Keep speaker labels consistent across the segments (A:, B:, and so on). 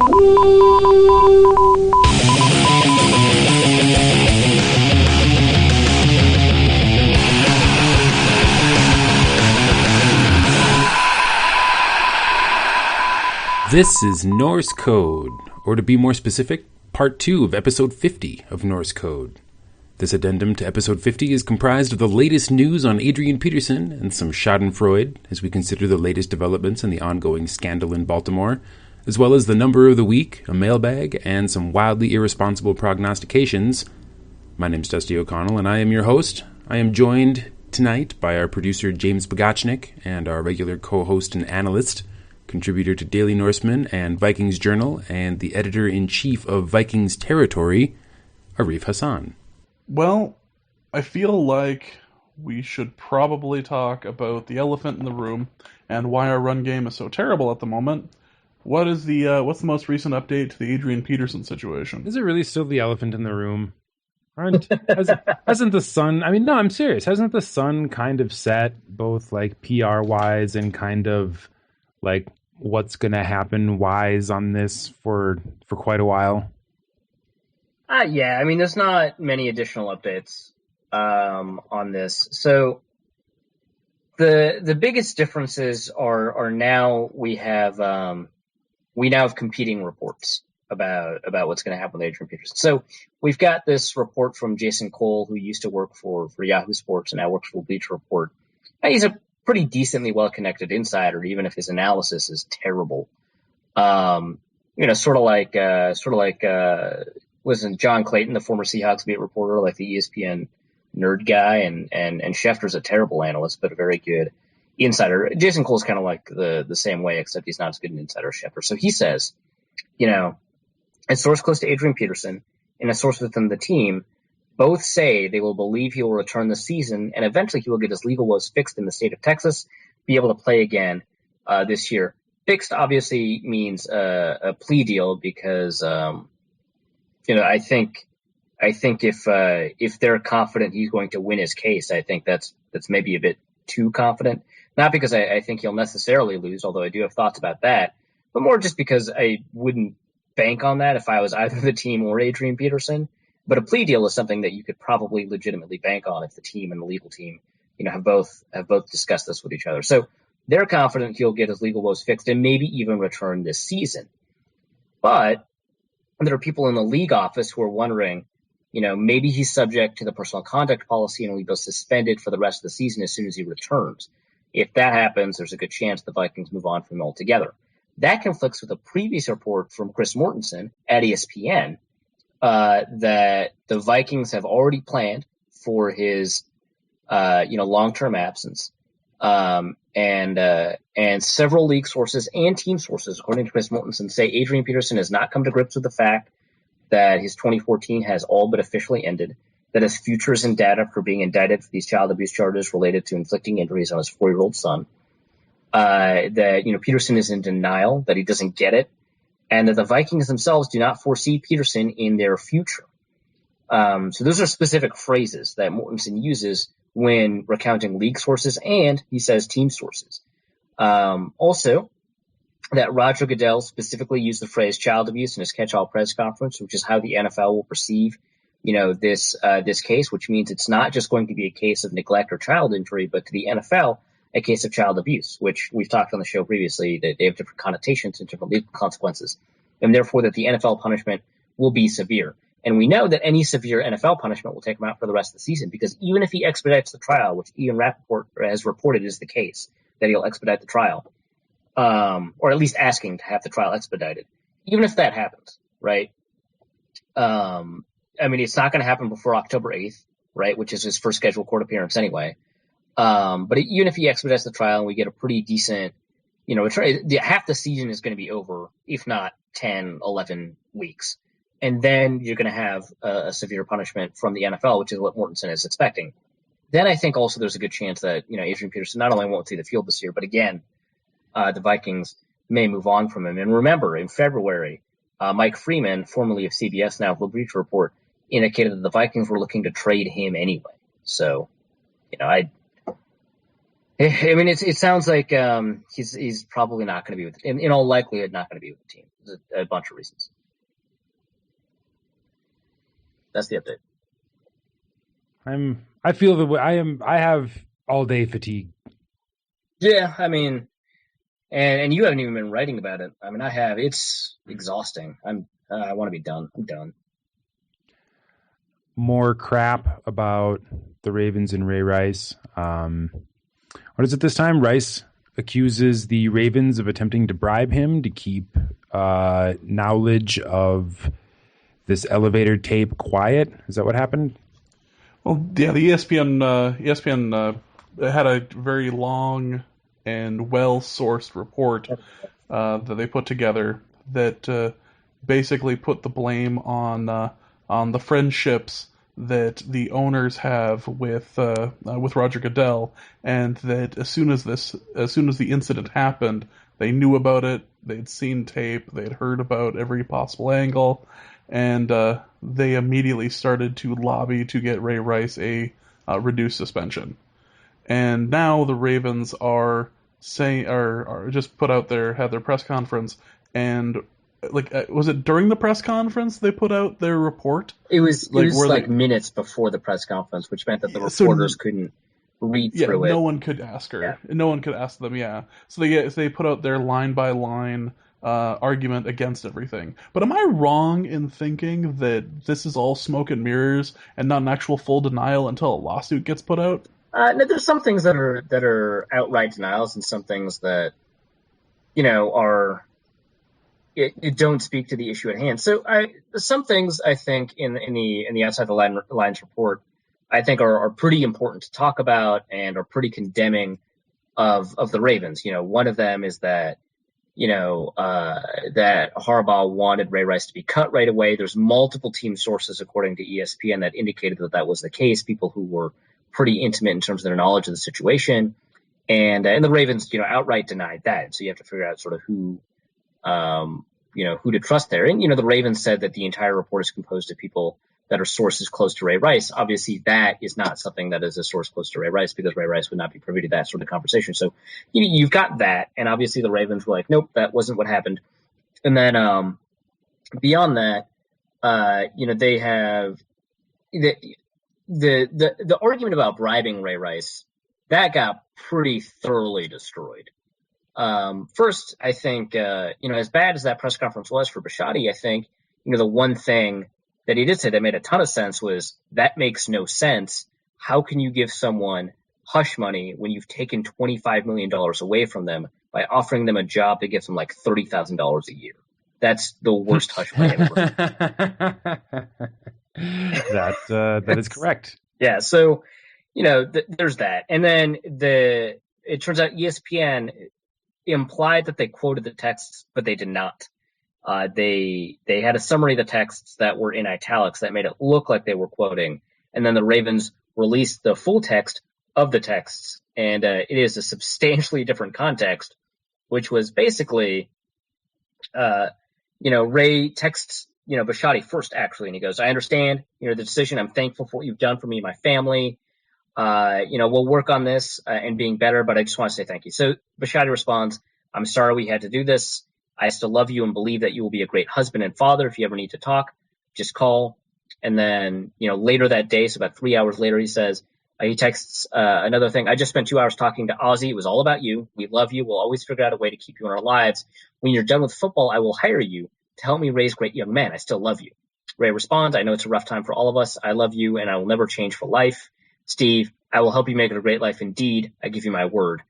A: This is Norse Code, or to be more specific, Part 2 of Episode 50 of Norse Code. This addendum to Episode 50 is comprised of the latest news on Adrian Peterson and some schadenfreude as we consider the latest developments in the ongoing scandal in Baltimore, as well as the number of the week, a mailbag, and some wildly irresponsible prognostications. My name's Dusty O'Connell, and I am your host. I am joined tonight by our producer James Bogachnik and our regular co-host and analyst, contributor to Daily Norseman and Vikings Journal, and the editor-in-chief of Vikings Territory, Arif Hassan.
B: Well, I feel like we should probably talk about the elephant in the room and why our run game is so terrible at the moment. What's the most recent update to the Adrian Peterson situation?
A: Is it really still the elephant in the room? Hasn't the sun... I mean, no, I'm serious. Hasn't the sun kind of set, both like PR-wise and kind of like what's going to happen wise on this for quite a while?
C: Yeah, I mean, there's not many additional updates on this. So the biggest differences are now we have competing reports about what's going to happen with Adrian Peterson. So we've got this report from Jason Cole, who used to work for Yahoo Sports and now works for Bleacher Report. He's a pretty decently well-connected insider, even if his analysis is terrible. Sort of like wasn't John Clayton, the former Seahawks beat reporter, like the ESPN nerd guy, and Schefter's a terrible analyst, but a very good insider. Jason Cole's kind of like the same way, except he's not as good an insider as Schefter. So he says, a source close to Adrian Peterson and a source within the team both say they will believe he will return this season, and eventually he will get his legal woes fixed in the state of Texas, be able to play again this year. Fixed obviously means a plea deal because, I think if they're confident he's going to win his case, I think that's maybe a bit too confident. Not because I think he'll necessarily lose, although I do have thoughts about that, but more just because I wouldn't bank on that if I was either the team or Adrian Peterson. But a plea deal is something that you could probably legitimately bank on if the team and the legal team, have both discussed this with each other. So they're confident he'll get his legal woes fixed and maybe even return this season. But there are people in the league office who are wondering, maybe he's subject to the personal conduct policy and will be suspended for the rest of the season as soon as he returns. If that happens, there's a good chance the Vikings move on from him altogether. That conflicts with a previous report from Chris Mortensen at ESPN, that the Vikings have already planned for his, long-term absence. And several league sources and team sources, according to Chris Mortensen, say Adrian Peterson has not come to grips with the fact that his 2014 has all but officially ended, that his future is in data for being indicted for these child abuse charges related to inflicting injuries on his 4-year-old son. That, Peterson is in denial, that he doesn't get it, and that the Vikings themselves do not foresee Peterson in their future. So those are specific phrases that Mortensen uses when recounting league sources and, he says, team sources. Also, that Roger Goodell specifically used the phrase child abuse in his catch-all press conference, which is how the NFL will perceive, this case, which means it's not just going to be a case of neglect or child injury, but to the NFL, a case of child abuse, which we've talked on the show previously, that they have different connotations and different legal consequences, and therefore that the NFL punishment will be severe. And we know that any severe NFL punishment will take him out for the rest of the season, because even if he expedites the trial, which Ian Rappaport has reported is the case, that he'll expedite the trial, or at least asking to have the trial expedited, even if that happens, right? It's not going to happen before October 8th, right, which is his first scheduled court appearance anyway. But even if he expedites the trial and we get a pretty decent, half the season is going to be over, if not 10, 11 weeks. And then you're going to have a severe punishment from the NFL, which is what Mortensen is expecting. Then I think also there's a good chance that, Adrian Peterson not only won't see the field this year, but again, the Vikings may move on from him. And remember, in February, Mike Freeman, formerly of CBS, now of the Bleacher Report, indicated that the Vikings were looking to trade him anyway. So, I mean, it sounds like he's probably not going to be with, in all likelihood, not going to be with the team. There's a bunch of reasons. That's the update.
A: I feel the way I have all day fatigue.
C: Yeah, I mean, and you haven't even been writing about it. I mean, I have. It's exhausting. I want to be done. I'm done.
A: More crap about the Ravens and Ray Rice. What is it this time? Rice accuses the Ravens of attempting to bribe him to keep knowledge of this elevator tape quiet. Is that what happened?
B: Well, yeah, the ESPN had a very long and well-sourced report that they put together that basically put the blame on the friendships that the owners have with Roger Goodell, and that as soon as the incident happened, they knew about it, they'd seen tape, they'd heard about every possible angle, and they immediately started to lobby to get Ray Rice a reduced suspension. And now the Ravens are saying are just had their press conference, and was it during the press conference they put out their report?
C: It was like minutes before the press conference, which meant that the reporters couldn't read through it.
B: No one could ask her. Yeah. No one could ask them. Yeah, so they put out their line by line argument against everything. But am I wrong in thinking that this is all smoke and mirrors and not an actual full denial until a lawsuit gets put out?
C: No, there's some things that are outright denials, and some things that are. It don't speak to the issue at hand. So some things I think in the outside the lines report I think are pretty important to talk about and are pretty condemning of the Ravens. One of them is that that Harbaugh wanted Ray Rice to be cut right away. There's multiple team sources according to ESPN that indicated that was the case. People who were pretty intimate in terms of their knowledge of the situation, and the Ravens outright denied that. So you have to figure out sort of who to trust there. And, the Ravens said that the entire report is composed of people that are sources close to Ray Rice. Obviously, that is not something that is a source close to Ray Rice, because Ray Rice would not be privy to that sort of conversation. So you've got that. And obviously the Ravens were like, nope, that wasn't what happened. And then beyond that, they have the argument about bribing Ray Rice, that got pretty thoroughly destroyed. First, I think, as bad as that press conference was for Bisciotti, I think, the one thing that he did say that made a ton of sense was, that makes no sense. How can you give someone hush money when you've taken $25 million away from them by offering them a job that gives them like $30,000 a year? That's the worst hush money ever.
A: That is correct.
C: Yeah. So, there's that. And then it turns out ESPN implied that they quoted the texts, but they did not. They had a summary of the texts that were in italics that made it look like they were quoting, and then the Ravens released the full text of the texts, and it is a substantially different context, which was basically, Ray texts, Bisciotti first, actually, and he goes, "I understand, the decision. I'm thankful for what you've done for me and my family. We'll work on this and being better, but I just want to say thank you." So Bisciotti responds, "I'm sorry we had to do this. I still love you and believe that you will be a great husband and father. If you ever need to talk, just call." And then, later that day, so about 3 hours later, he says, he texts another thing. "I just spent 2 hours talking to Ozzy. It was all about you. We love you. We'll always figure out a way to keep you in our lives. When you're done with football, I will hire you to help me raise great young men. I still love you." Ray responds, "I know it's a rough time for all of us. I love you and I will never change for life. Steve, I will help you make it a great life indeed. I give you my word.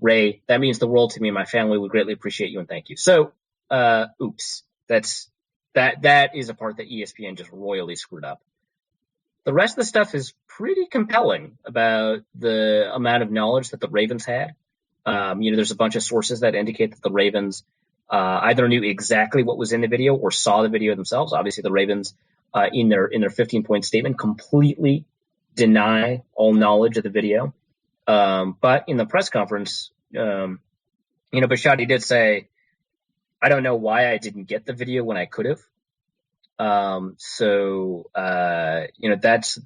C: Ray, that means the world to me and my family. We greatly appreciate you and thank you." So, oops. That is a part that ESPN just royally screwed up. The rest of the stuff is pretty compelling about the amount of knowledge that the Ravens had. There's a bunch of sources that indicate that the Ravens either knew exactly what was in the video or saw the video themselves. Obviously, the Ravens, in their 15-point statement, completely deny all knowledge of the video. But in the press conference, Bisciotti did say, "I don't know why I didn't get the video when I could have."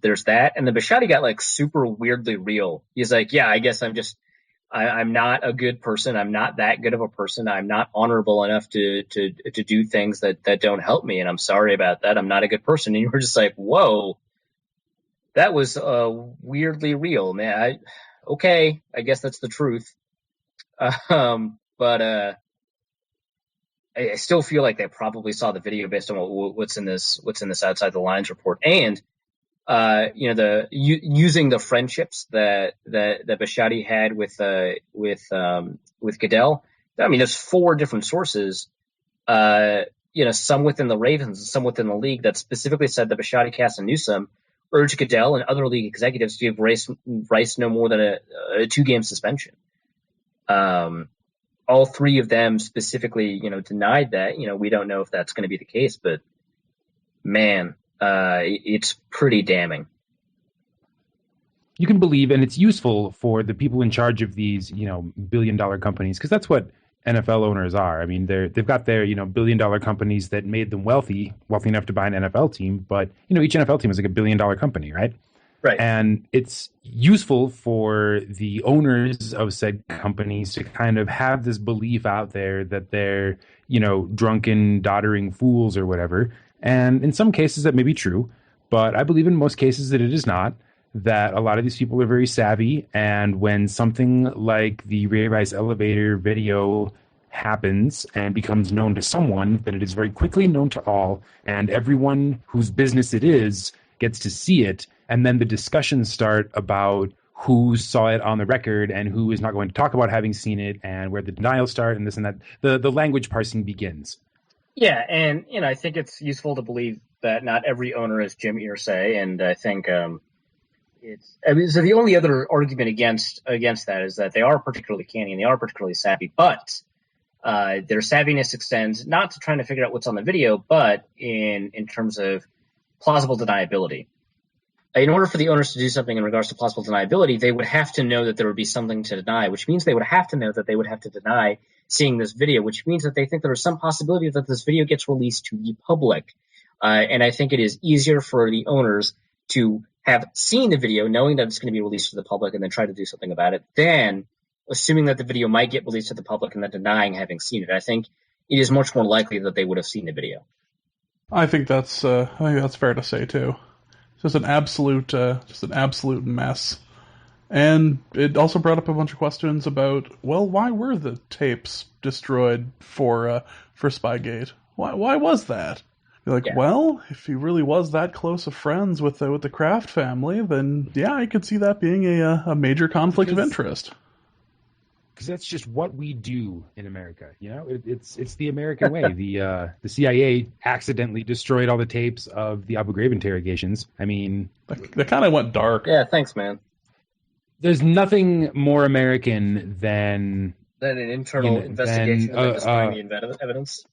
C: There's that. And then Bisciotti got like super weirdly real. He's like, "Yeah, I guess I'm just I'm not a good person. I'm not that good of a person. I'm not honorable enough to do things that don't help me. And I'm sorry about that. I'm not a good person. And you were just like, whoa, that was weirdly real, man. Okay, I guess that's the truth. But I still feel like they probably saw the video based on what's in this outside the lines report. And using the friendships that Bisciotti had with Goodell. I mean, there's 4 different sources. Some within the Ravens and some within the league that specifically said that Bisciotti, Cass, and Newsom urged Goodell and other league executives to give Rice no more than a 2-game suspension. All 3 of them specifically, denied that. We don't know if that's going to be the case, but man. It's pretty damning.
A: You can believe, and it's useful for the people in charge of these, billion-dollar companies, because that's what NFL owners are. I mean, they've got their, billion-dollar companies that made them wealthy enough to buy an NFL team. But each NFL team is like a billion-dollar company, right?
C: Right.
A: And it's useful for the owners of said companies to kind of have this belief out there that they're, drunken, doddering fools or whatever. And in some cases that may be true, but I believe in most cases that it is not, that a lot of these people are very savvy. And when something like the Ray Rice elevator video happens and becomes known to someone, then it is very quickly known to all, and everyone whose business it is gets to see it. And then the discussions start about who saw it on the record and who is not going to talk about having seen it, and where the denials start and this and that. The language parsing begins.
C: Yeah, and I think it's useful to believe that not every owner is Jim Irsay, and I think so the only other argument against that is that they are particularly canny and they are particularly savvy, but their savviness extends not to trying to figure out what's on the video, but in terms of plausible deniability. In order for the owners to do something in regards to plausible deniability, they would have to know that there would be something to deny, which means they would have to know that they would have to deny seeing this video, which means that they think there is some possibility that this video gets released to the public. And I think it is easier for the owners to have seen the video, knowing that it's going to be released to the public, and then try to do something about it, than assuming that the video might get released to the public and then denying having seen it. I think it is much more likely that they would have seen the video.
B: I think that's fair to say too. Just an absolute mess. And it also brought up a bunch of questions about, well, why were the tapes destroyed for Spygate? Why was that? You're like, Well, if he really was that close of friends with the Kraft family, then yeah, I could see that being a major conflict of interest.
A: Because that's just what we do in America. It's the American way. The CIA accidentally destroyed all the tapes of the Abu Ghraib interrogations. I mean,
B: that kind of went dark.
C: Yeah, thanks, man.
A: There's nothing more American than
C: an internal investigation than destroying the evidence.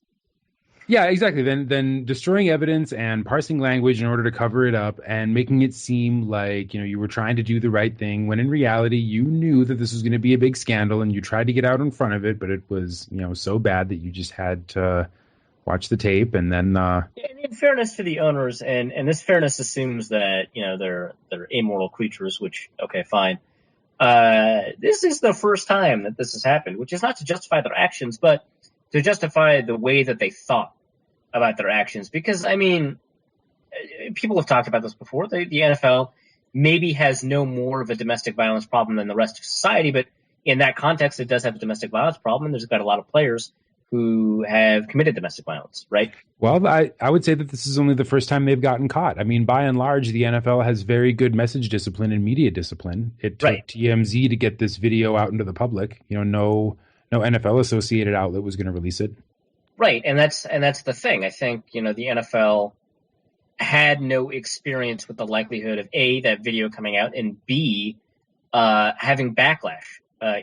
A: Yeah, exactly. Then destroying evidence and parsing language in order to cover it up and making it seem like, you were trying to do the right thing, when in reality you knew that this was going to be a big scandal and you tried to get out in front of it, but it was, so bad that you just had to watch the tape. And then
C: in fairness to the owners, and this fairness assumes that, they're amoral creatures, which, okay, fine. This is the first time that this has happened, which is not to justify their actions, but to justify the way that they thought about their actions. Because, I mean, people have talked about this before. The NFL maybe has no more of a domestic violence problem than the rest of society, but in that context, it does have a domestic violence problem, and there's got a lot of players who have committed domestic violence, right?
A: Well, I would say that this is only the first time they've gotten caught. I mean, by and large, the NFL has very good message discipline and media discipline. It took TMZ to get this video out into the public. No NFL associated outlet was going to release it.
C: Right, and that's the thing. I think, the NFL had no experience with the likelihood of A, that video coming out, and B, having backlash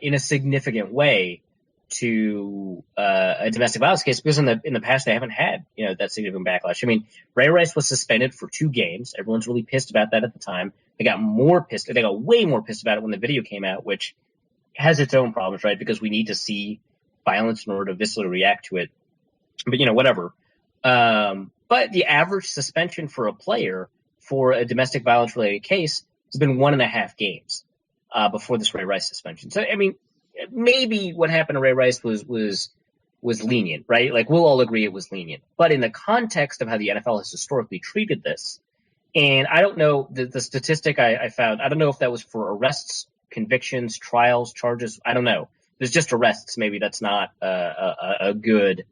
C: in a significant way to a domestic violence case, because in the past they haven't had that significant backlash. I mean, Ray Rice was suspended for 2 games. Everyone's really pissed about that at the time. They got way more pissed about it when the video came out, which has its own problems, right? Because we need to see violence in order to viscerally react to it. But whatever. But the average suspension for a player for a domestic violence related case has been 1.5 games before this Ray Rice suspension. So I mean, maybe what happened to Ray Rice was lenient, right? Like, we'll all agree it was lenient. But in the context of how the NFL has historically treated this, and I don't know the statistic I found, I don't know if that was for arrests, convictions, trials, charges. I don't know. There's just arrests. Maybe that's not a good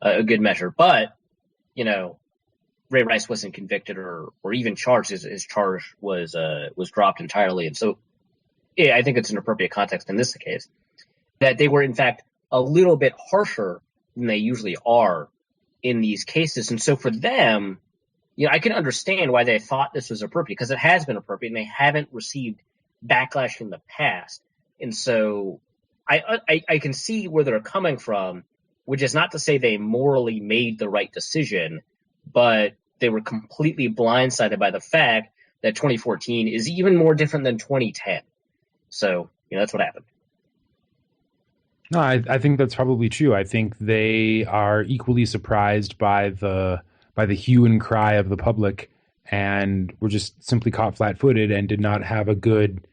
C: measure. But, Ray Rice wasn't convicted or even charged. His charge was dropped entirely. And so, yeah, I think it's an appropriate context in this case that they were, in fact, a little bit harsher than they usually are in these cases. And so for them, I can understand why they thought this was appropriate, because it has been appropriate and they haven't received backlash in the past. And so I can see where they're coming from, which is not to say they morally made the right decision, but they were completely blindsided by the fact that 2014 is even more different than 2010. So, that's what happened.
A: No, I think that's probably true. I think they are equally surprised by the hue and cry of the public, and were just simply caught flat-footed and did not have a good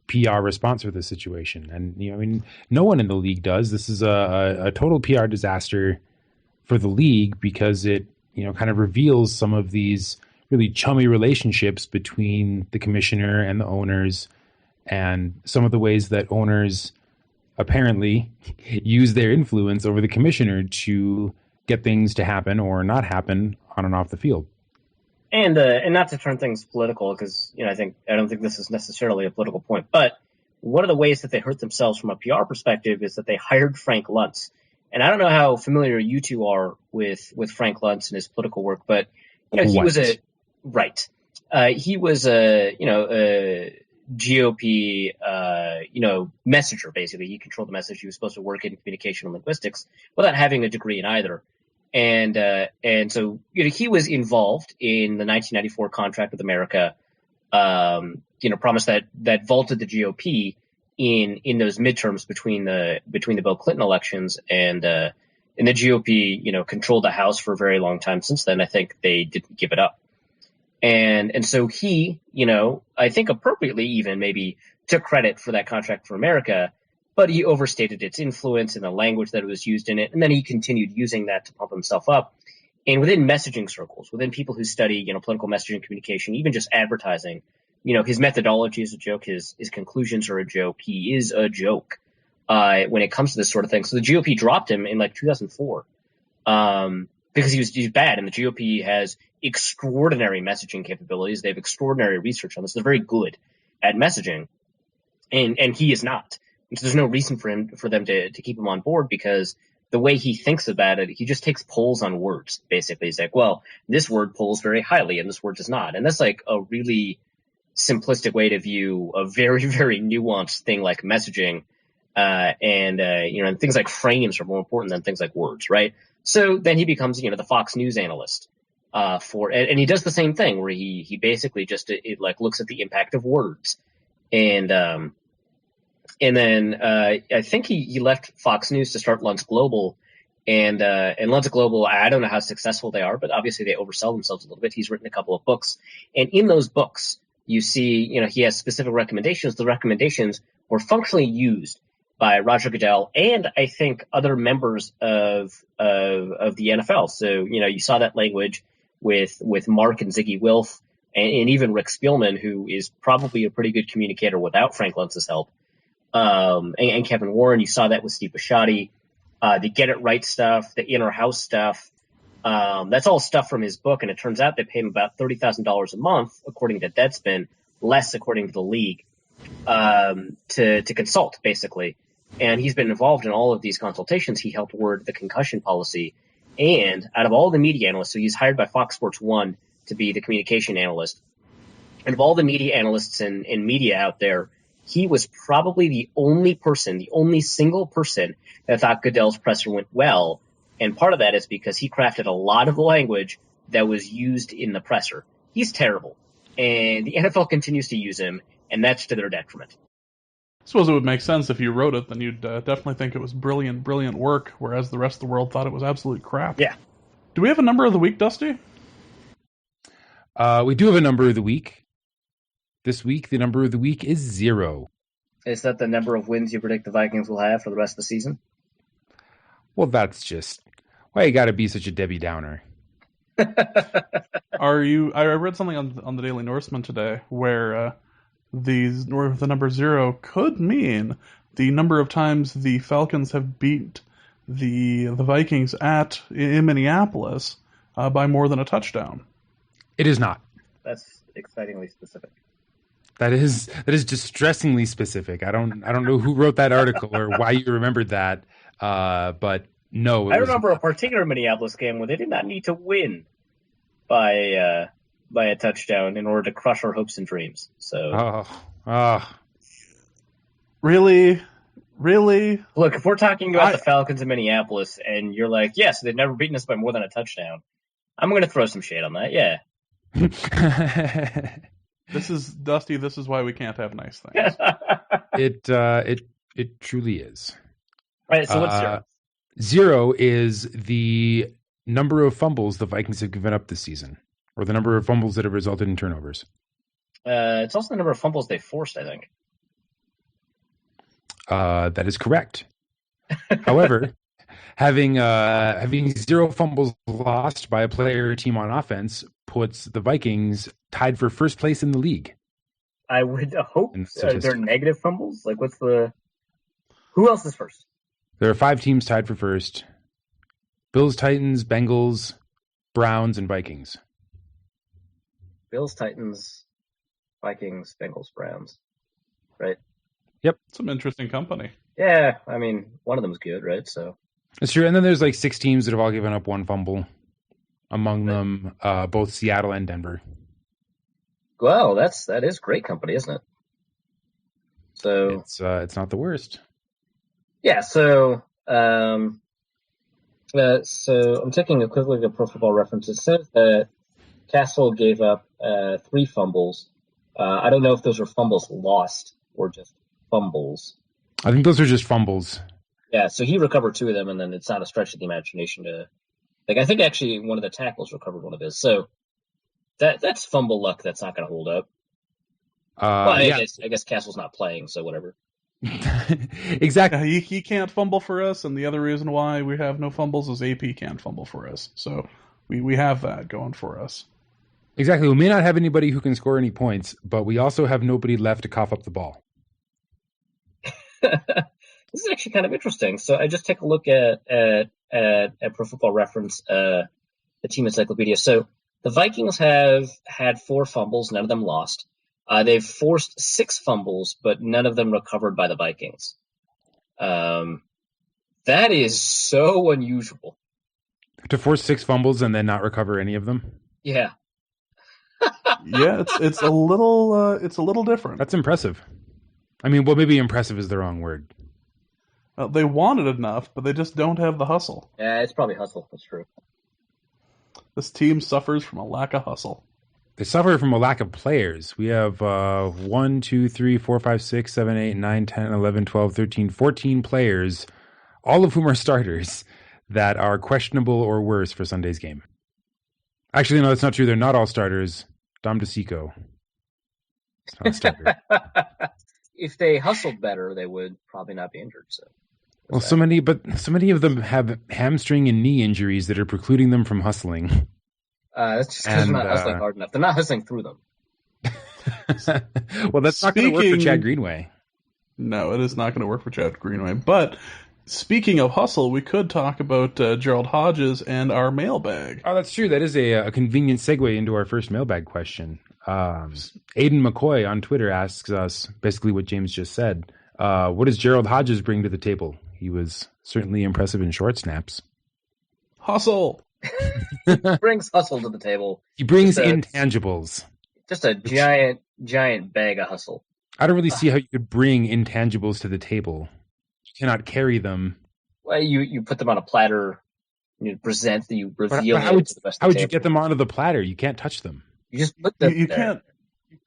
A: PR response for the situation. And no one in the league does. This is a total PR disaster for the league, because it kind of reveals some of these really chummy relationships between the commissioner and the owners, and some of the ways that owners apparently use their influence over the commissioner to get things to happen or not happen on and off the field.
C: And not to turn things political, because I don't think this is necessarily a political point, but one of the ways that they hurt themselves from a PR perspective is that they hired Frank Luntz. And I don't know how familiar you two are with Frank Luntz and his political work, but he was a GOP, messenger, basically. He controlled the message. He was supposed to work in communication and linguistics without having a degree in either. And so, he was involved in the 1994 contract with America, promise that vaulted the GOP in those midterms between the Bill Clinton elections, and the GOP, controlled the House for a very long time since then. I think they didn't give it up. And so he, I think appropriately even maybe took credit for that contract for America, but he overstated its influence and the language that was used in it. And then he continued using that to pump himself up. And within messaging circles, within people who study, political messaging communication, even just advertising, his methodology is a joke. His conclusions are a joke. He is a joke, when it comes to this sort of thing. So the GOP dropped him in 2004. Because he's bad, and the GOP has extraordinary messaging capabilities. They have extraordinary research on this. They're very good at messaging, and he is not. And so there's no reason for them to keep him on board, because the way he thinks about it, he just takes polls on words. Basically, he's like, well, this word polls very highly, and this word does not. And that's like a really simplistic way to view a very, very nuanced thing like messaging. And things like frames are more important than things like words, right? So then he becomes, the Fox News analyst, and he does the same thing where he basically just looks at the impact of words. And then I think he left Fox News to start Luntz Global, and Luntz Global, I don't know how successful they are, but obviously they oversell themselves a little bit. He's written a couple of books, and in those books, you see, he has specific recommendations. The recommendations were functionally used by Roger Goodell and I think other members of the NFL. So, you saw that language with Mark and Ziggy Wilf, and even Rick Spielman, who is probably a pretty good communicator without Frank Luntz's help, and Kevin Warren. You saw that with Steve Bisciotti, the Get It Right stuff, the Inner House stuff. That's all stuff from his book, and it turns out they pay him about $30,000 a month, according to Deadspin, less according to the league, to consult, basically. And he's been involved in all of these consultations. He helped word the concussion policy. And out of all the media analysts, so he's hired by Fox Sports 1 to be the communication analyst. And of all the media analysts and media out there, he was probably the only single person that thought Goodell's presser went well. And part of that is because he crafted a lot of the language that was used in the presser. He's terrible. And the NFL continues to use him, and that's to their detriment.
B: I suppose it would make sense if you wrote it, then you'd definitely think it was brilliant work, whereas the rest of the world thought it was absolute crap.
C: Yeah.
B: Do we have a number of the week, Dusty?
A: We do have a number of the week. This week, the number of the week is 0.
C: Is that the number of wins you predict the Vikings will have for the rest of the season?
A: Well, that's just why you got to be such a Debbie Downer.
B: Are you? I read something on the Daily Norseman today where the number 0 could mean the number of times the Falcons have beat the Vikings in Minneapolis by more than a touchdown.
A: It is not.
C: That's excitingly specific.
A: That is distressingly specific. I don't know who wrote that article or why you remembered that, but no.
C: I remember a particular Minneapolis game where they did not need to win by a touchdown in order to crush our hopes and dreams. So,
B: Really?
C: Look, if we're talking about the Falcons in Minneapolis, and you're like, yes, they've never beaten us by more than a touchdown, I'm going to throw some shade on that. Yeah.
B: This is Dusty. This is why we can't have nice things.
A: It truly is.
C: All right. So what's 0?
A: 0 is the number of fumbles the Vikings have given up this season, or the number of fumbles that have resulted in turnovers.
C: It's also the number of fumbles they forced, I think.
A: That is correct. However, having 0 fumbles lost by a player or team on offense puts the Vikings tied for first place in the league.
C: I would hope they're negative fumbles. Like, who else is first?
A: There are 5 teams tied for first: Bills, Titans, Bengals, Browns, and Vikings.
C: Bills, Titans, Vikings, Bengals, Browns. Right?
A: Yep.
B: Some interesting company.
C: Yeah, I mean, one of them is good, right? So
A: that's true. And then there's like 6 teams that have all given up 1 fumble. Among them, both Seattle and Denver.
C: Well, that is great company, isn't it? So
A: it's not the worst.
C: Yeah. So I'm taking a quick look at Pro Football Reference. It says that Castle gave up 3 fumbles. I don't know if those were fumbles lost or just fumbles.
A: I think those are just fumbles.
C: Yeah. So he recovered 2 of them, and then it's not a stretch of the imagination to. Like, I think actually one of the tackles recovered one of his. So that's fumble luck that's not going to hold up. I guess Castle's not playing, so whatever.
A: Exactly.
B: Yeah, he can't fumble for us, and the other reason why we have no fumbles is AP can't fumble for us. So we have that going for us.
A: Exactly. We may not have anybody who can score any points, but we also have nobody left to cough up the ball.
C: This is actually kind of interesting. So I just take a look at Pro Football Reference, the team encyclopedia. So the Vikings have had 4 fumbles, none of them lost. They've forced 6 fumbles, but none of them recovered by the Vikings. That is so unusual.
A: To force 6 fumbles and then not recover any of them?
C: Yeah.
B: Yeah, it's a little different.
A: That's impressive. I mean, well, maybe impressive is the wrong word.
B: They want it enough, but they just don't have the hustle.
C: Yeah, it's probably hustle. That's true.
B: This team suffers from a lack of hustle.
A: They suffer from a lack of players. We have 1, 2, 3, 4, 5, 6, 7, 8, 9, 10, 11, 12, 13, 14 players, all of whom are starters, that are questionable or worse for Sunday's game. Actually, no, that's not true. They're not all starters. Dom DeSico. It's not a starter.
C: If they hustled better, they would probably not be injured. So,
A: well, so many of them have hamstring and knee injuries that are precluding them from hustling.
C: That's just because they're not hustling hard enough. They're not hustling through them.
A: Well, that's not going to work for Chad Greenway.
B: No, it is not going to work for Chad Greenway. But speaking of hustle, we could talk about Gerald Hodges and our mailbag.
A: Oh, that's true. That is a convenient segue into our first mailbag question. Aiden McCoy on Twitter asks us basically what James just said. What does Gerald Hodges bring to the table? He was certainly impressive in short snaps.
B: Hustle!
C: He brings hustle to the table.
A: He brings intangibles.
C: Just a giant bag of hustle.
A: I don't really see how you could bring intangibles to the table. You cannot carry them.
C: Well, you put them on a platter, you present, you reveal
A: how
C: them
A: would,
C: to the rest
A: how
C: of
A: would
C: the
A: you
C: table.
A: get them onto the platter? You can't touch them.
C: You just put them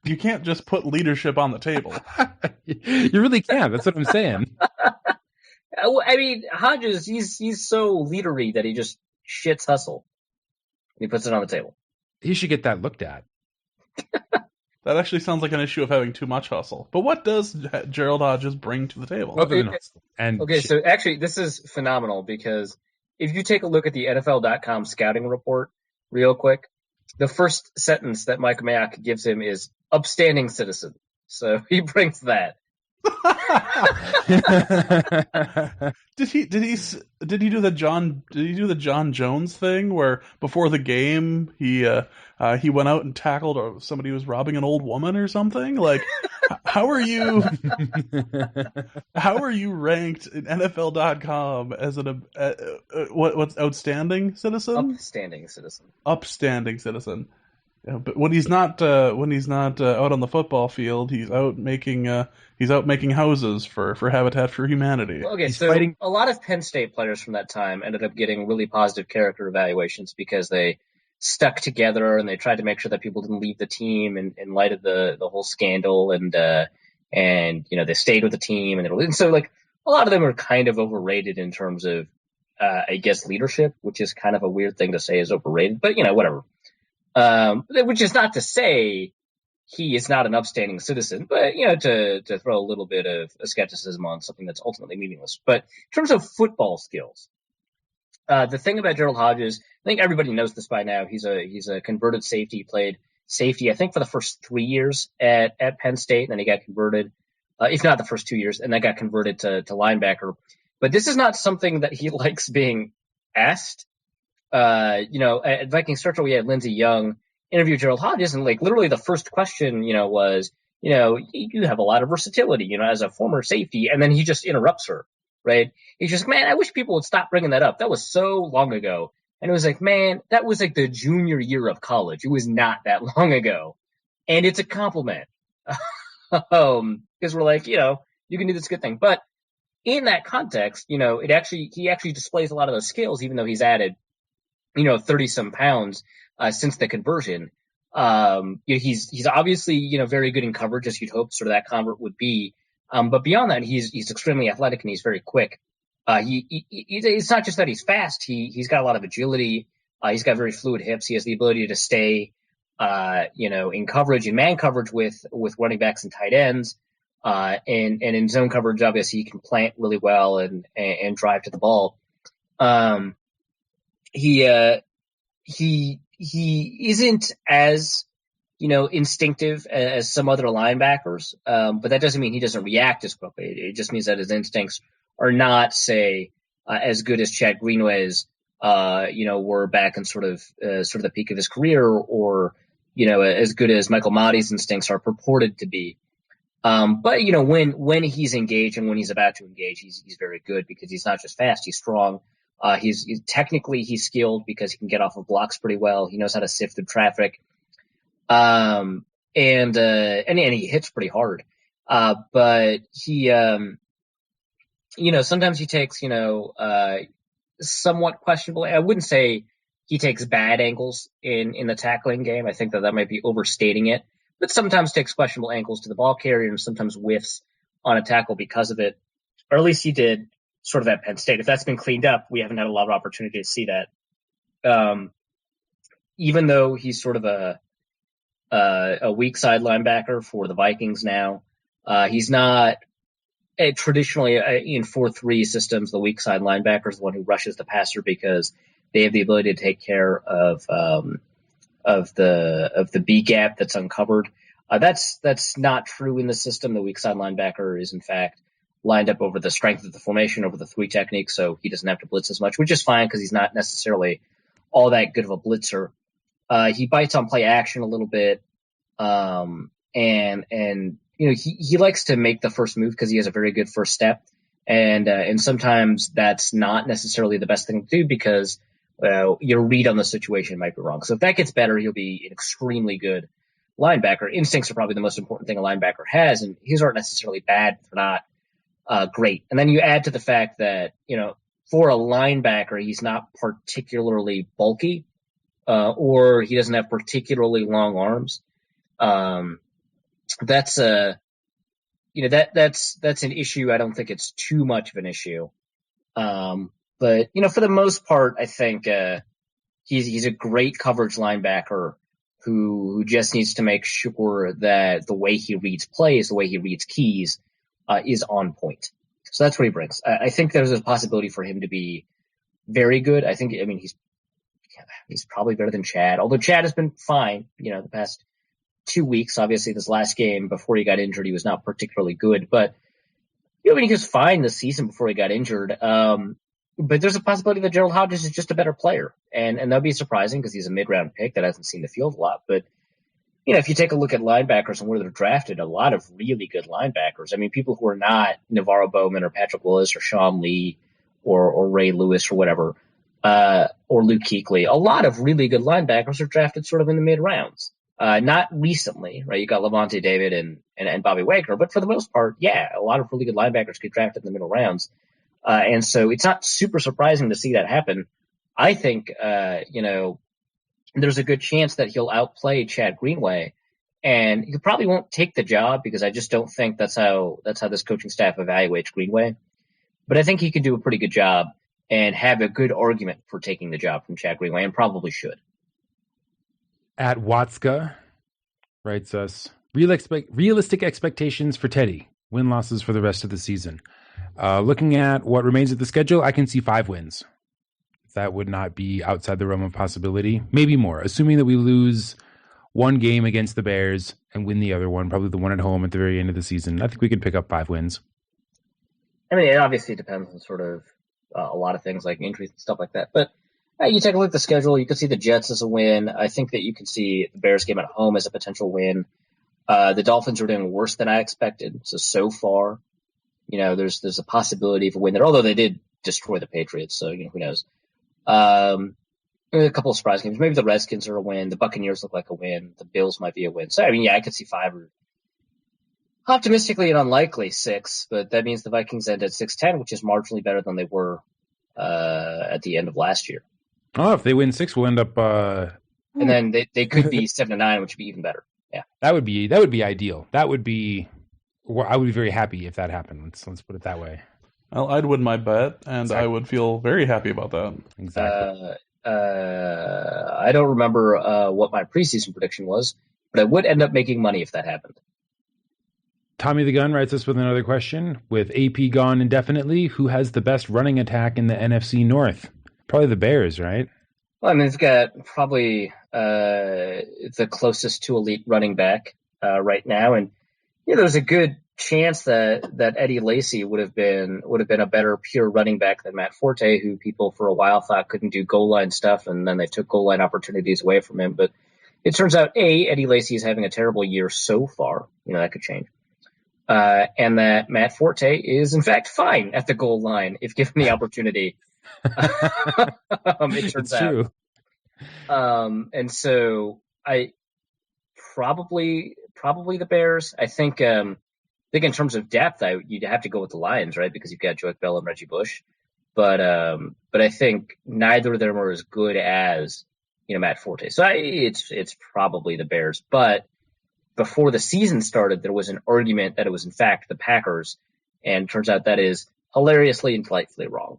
B: You can't just put leadership on the table.
A: You really can't. That's what I'm saying.
C: I mean, Hodges, he's so leadery that he just shits hustle. And he puts it on the table.
A: He should get that looked at.
B: That actually sounds like an issue of having too much hustle. But what does Gerald Hodges bring to the table?
A: Other than hustle. And
C: Okay, so actually, this is phenomenal because if you take a look at the NFL.com scouting report real quick, the first sentence that Mike Mayock gives him is upstanding citizen. So he brings that.
B: Did he do the John Jones thing where before the game he went out and tackled somebody who was robbing an old woman or something? Like, how are you ranked in NFL.com as what's outstanding citizen? Upstanding citizen. Yeah, but when he's not out on the football field, he's out making houses for Habitat for Humanity.
C: Okay,
A: He's
C: so
A: fighting-
C: a lot of Penn State players from that time ended up getting really positive character evaluations because they stuck together and they tried to make sure that people didn't leave the team in light of the whole scandal, and they stayed with the team, and so like a lot of them are kind of overrated in terms of I guess leadership, which is kind of a weird thing to say is overrated, but whatever. Which is not to say he is not an upstanding citizen, but to throw a little bit of skepticism on something that's ultimately meaningless. But in terms of football skills, the thing about Gerald Hodges, I think everybody knows this by now. He's a converted safety. He played safety, I think, for the first 3 years at Penn State, and then he got converted, if not the first 2 years, and then got converted to linebacker. But this is not something that he likes being asked. At Viking Circle, we had Lindsey Young interview Gerald Hodges, and like literally the first question, was, you have a lot of versatility, as a former safety, and then he just interrupts her, right? He's just, man, I wish people would stop bringing that up. That was so long ago. And it was like, man, that was like the junior year of college. It was not that long ago. And it's a compliment. Because we're like, you can do this good thing. But in that context, he actually displays a lot of those skills, even though he's added 30 some pounds since the conversion. He's obviously very good in coverage, as you'd hope sort of that convert would be. But beyond that, he's extremely athletic and he's very quick. It's not just that he's fast. He's got a lot of agility. He's got very fluid hips. He has the ability to stay in coverage, in man coverage with running backs and tight ends. And in zone coverage, obviously he can plant really well and drive to the ball. He isn't as, instinctive as some other linebackers. But that doesn't mean he doesn't react as quickly. It just means that his instincts are not, say, as good as Chad Greenway's, were back in sort of the peak of his career, or, as good as Michael Mahdi's instincts are purported to be. But when he's engaged and when he's about to engage, he's very good because he's not just fast, he's strong. He's technically skilled because he can get off of blocks pretty well. He knows how to sift through traffic. And he hits pretty hard. But he, sometimes he takes, somewhat questionable. I wouldn't say he takes bad angles in the tackling game. I think that might be overstating it, but sometimes takes questionable angles to the ball carrier and sometimes whiffs on a tackle because of it, or at least he did sort of at Penn State. If that's been cleaned up, we haven't had a lot of opportunity to see that. Even though he's sort of a weak side linebacker for the Vikings now, he's not traditionally in 4-3 systems. The weak side linebacker is the one who rushes the passer because they have the ability to take care of the B gap that's uncovered. That's not true in the system. The weak side linebacker is in fact lined up over the strength of the formation, over the 3 technique, so he doesn't have to blitz as much, which is fine because he's not necessarily all that good of a blitzer. He bites on play action a little bit, and he likes to make the first move because he has a very good first step, and sometimes that's not necessarily the best thing to do because your read on the situation might be wrong. So if that gets better, he'll be an extremely good linebacker. Instincts are probably the most important thing a linebacker has, and his aren't necessarily bad. They're not great. And then you add to the fact that, for a linebacker, he's not particularly bulky, or he doesn't have particularly long arms. That's an issue. I don't think it's too much of an issue. But for the most part, I think, he's a great coverage linebacker who just needs to make sure that the way he reads plays, the way he reads keys, is on point. So that's what he brings. I think there's a possibility for him to be very good. He's probably better than Chad, although Chad has been fine, the past 2 weeks. Obviously, this last game before he got injured, he was not particularly good, but he was fine this season before he got injured. But there's a possibility that Gerald Hodges is just a better player, and that'd be surprising because he's a mid-round pick that hasn't seen the field a lot. But if you take a look at linebackers and where they're drafted, a lot of really good linebackers. People who are not Navarro Bowman or Patrick Willis or Sean Lee or Ray Lewis or whatever, or Luke Kuechly. A lot of really good linebackers are drafted sort of in the mid-rounds. Not recently, right? You got Levante David and Bobby Wagner, but for the most part, yeah, a lot of really good linebackers get drafted in the middle rounds. And so it's not super surprising to see that happen. I think, there's a good chance that he'll outplay Chad Greenway, and he probably won't take the job because I just don't think that's how this coaching staff evaluates Greenway. But I think he could do a pretty good job and have a good argument for taking the job from Chad Greenway, and probably
A: At Watska writes us, realistic expectations for Teddy. Win-losses for the rest of the season. Looking at what remains of the schedule, I can see 5 wins. That would not be outside the realm of possibility. Maybe more, assuming that we lose one game against the Bears and win the other one, probably the one at home at the very end of the season. I think we could pick up 5 wins.
C: It obviously depends on sort of a lot of things like injuries and stuff like that. But you take a look at the schedule, you can see the Jets as a win. I think that you can see the Bears game at home as a potential win. The Dolphins are doing worse than I expected. So far, there's a possibility of a win there, although they did destroy the Patriots. So, who knows? A couple of surprise games. Maybe the Redskins are a win. The Buccaneers look like a win. The Bills might be a win. So, I could see 5 or optimistically and unlikely 6, but that means the Vikings end at 6-10, which is marginally better than they were at the end of last year.
A: Oh, if they win 6, we'll end up
C: and then they could be 7-9, which would be even better. Yeah.
A: That would be ideal. I would be very happy if that happened. Let's put it that way.
B: Well, I'd win my bet, and
A: Exactly.
B: I would feel very happy about that.
A: Exactly.
C: I don't remember what my preseason prediction was, but I would end up making money if that happened.
A: Tommy the Gun writes us with another question. With AP gone indefinitely, who has the best running attack in the NFC North? Probably the Bears, right?
C: Well, it's got probably the closest to elite running back right now, and there's a good chance that Eddie Lacy would have been a better pure running back than Matt Forte, who people for a while thought couldn't do goal line stuff, and then they took goal line opportunities away from him. But it turns out, Eddie Lacy is having a terrible year so far. That could change. And that Matt Forte is, in fact, fine at the goal line if given the opportunity. It turns out.
A: True.
C: And so I probably the Bears. I think in terms of depth, you'd have to go with the Lions, right? Because you've got Joique Bell and Reggie Bush. But I think neither of them are as good as Matt Forte. So it's probably the Bears. But before the season started, there was an argument that it was in fact the Packers, and it turns out that is hilariously and delightfully wrong.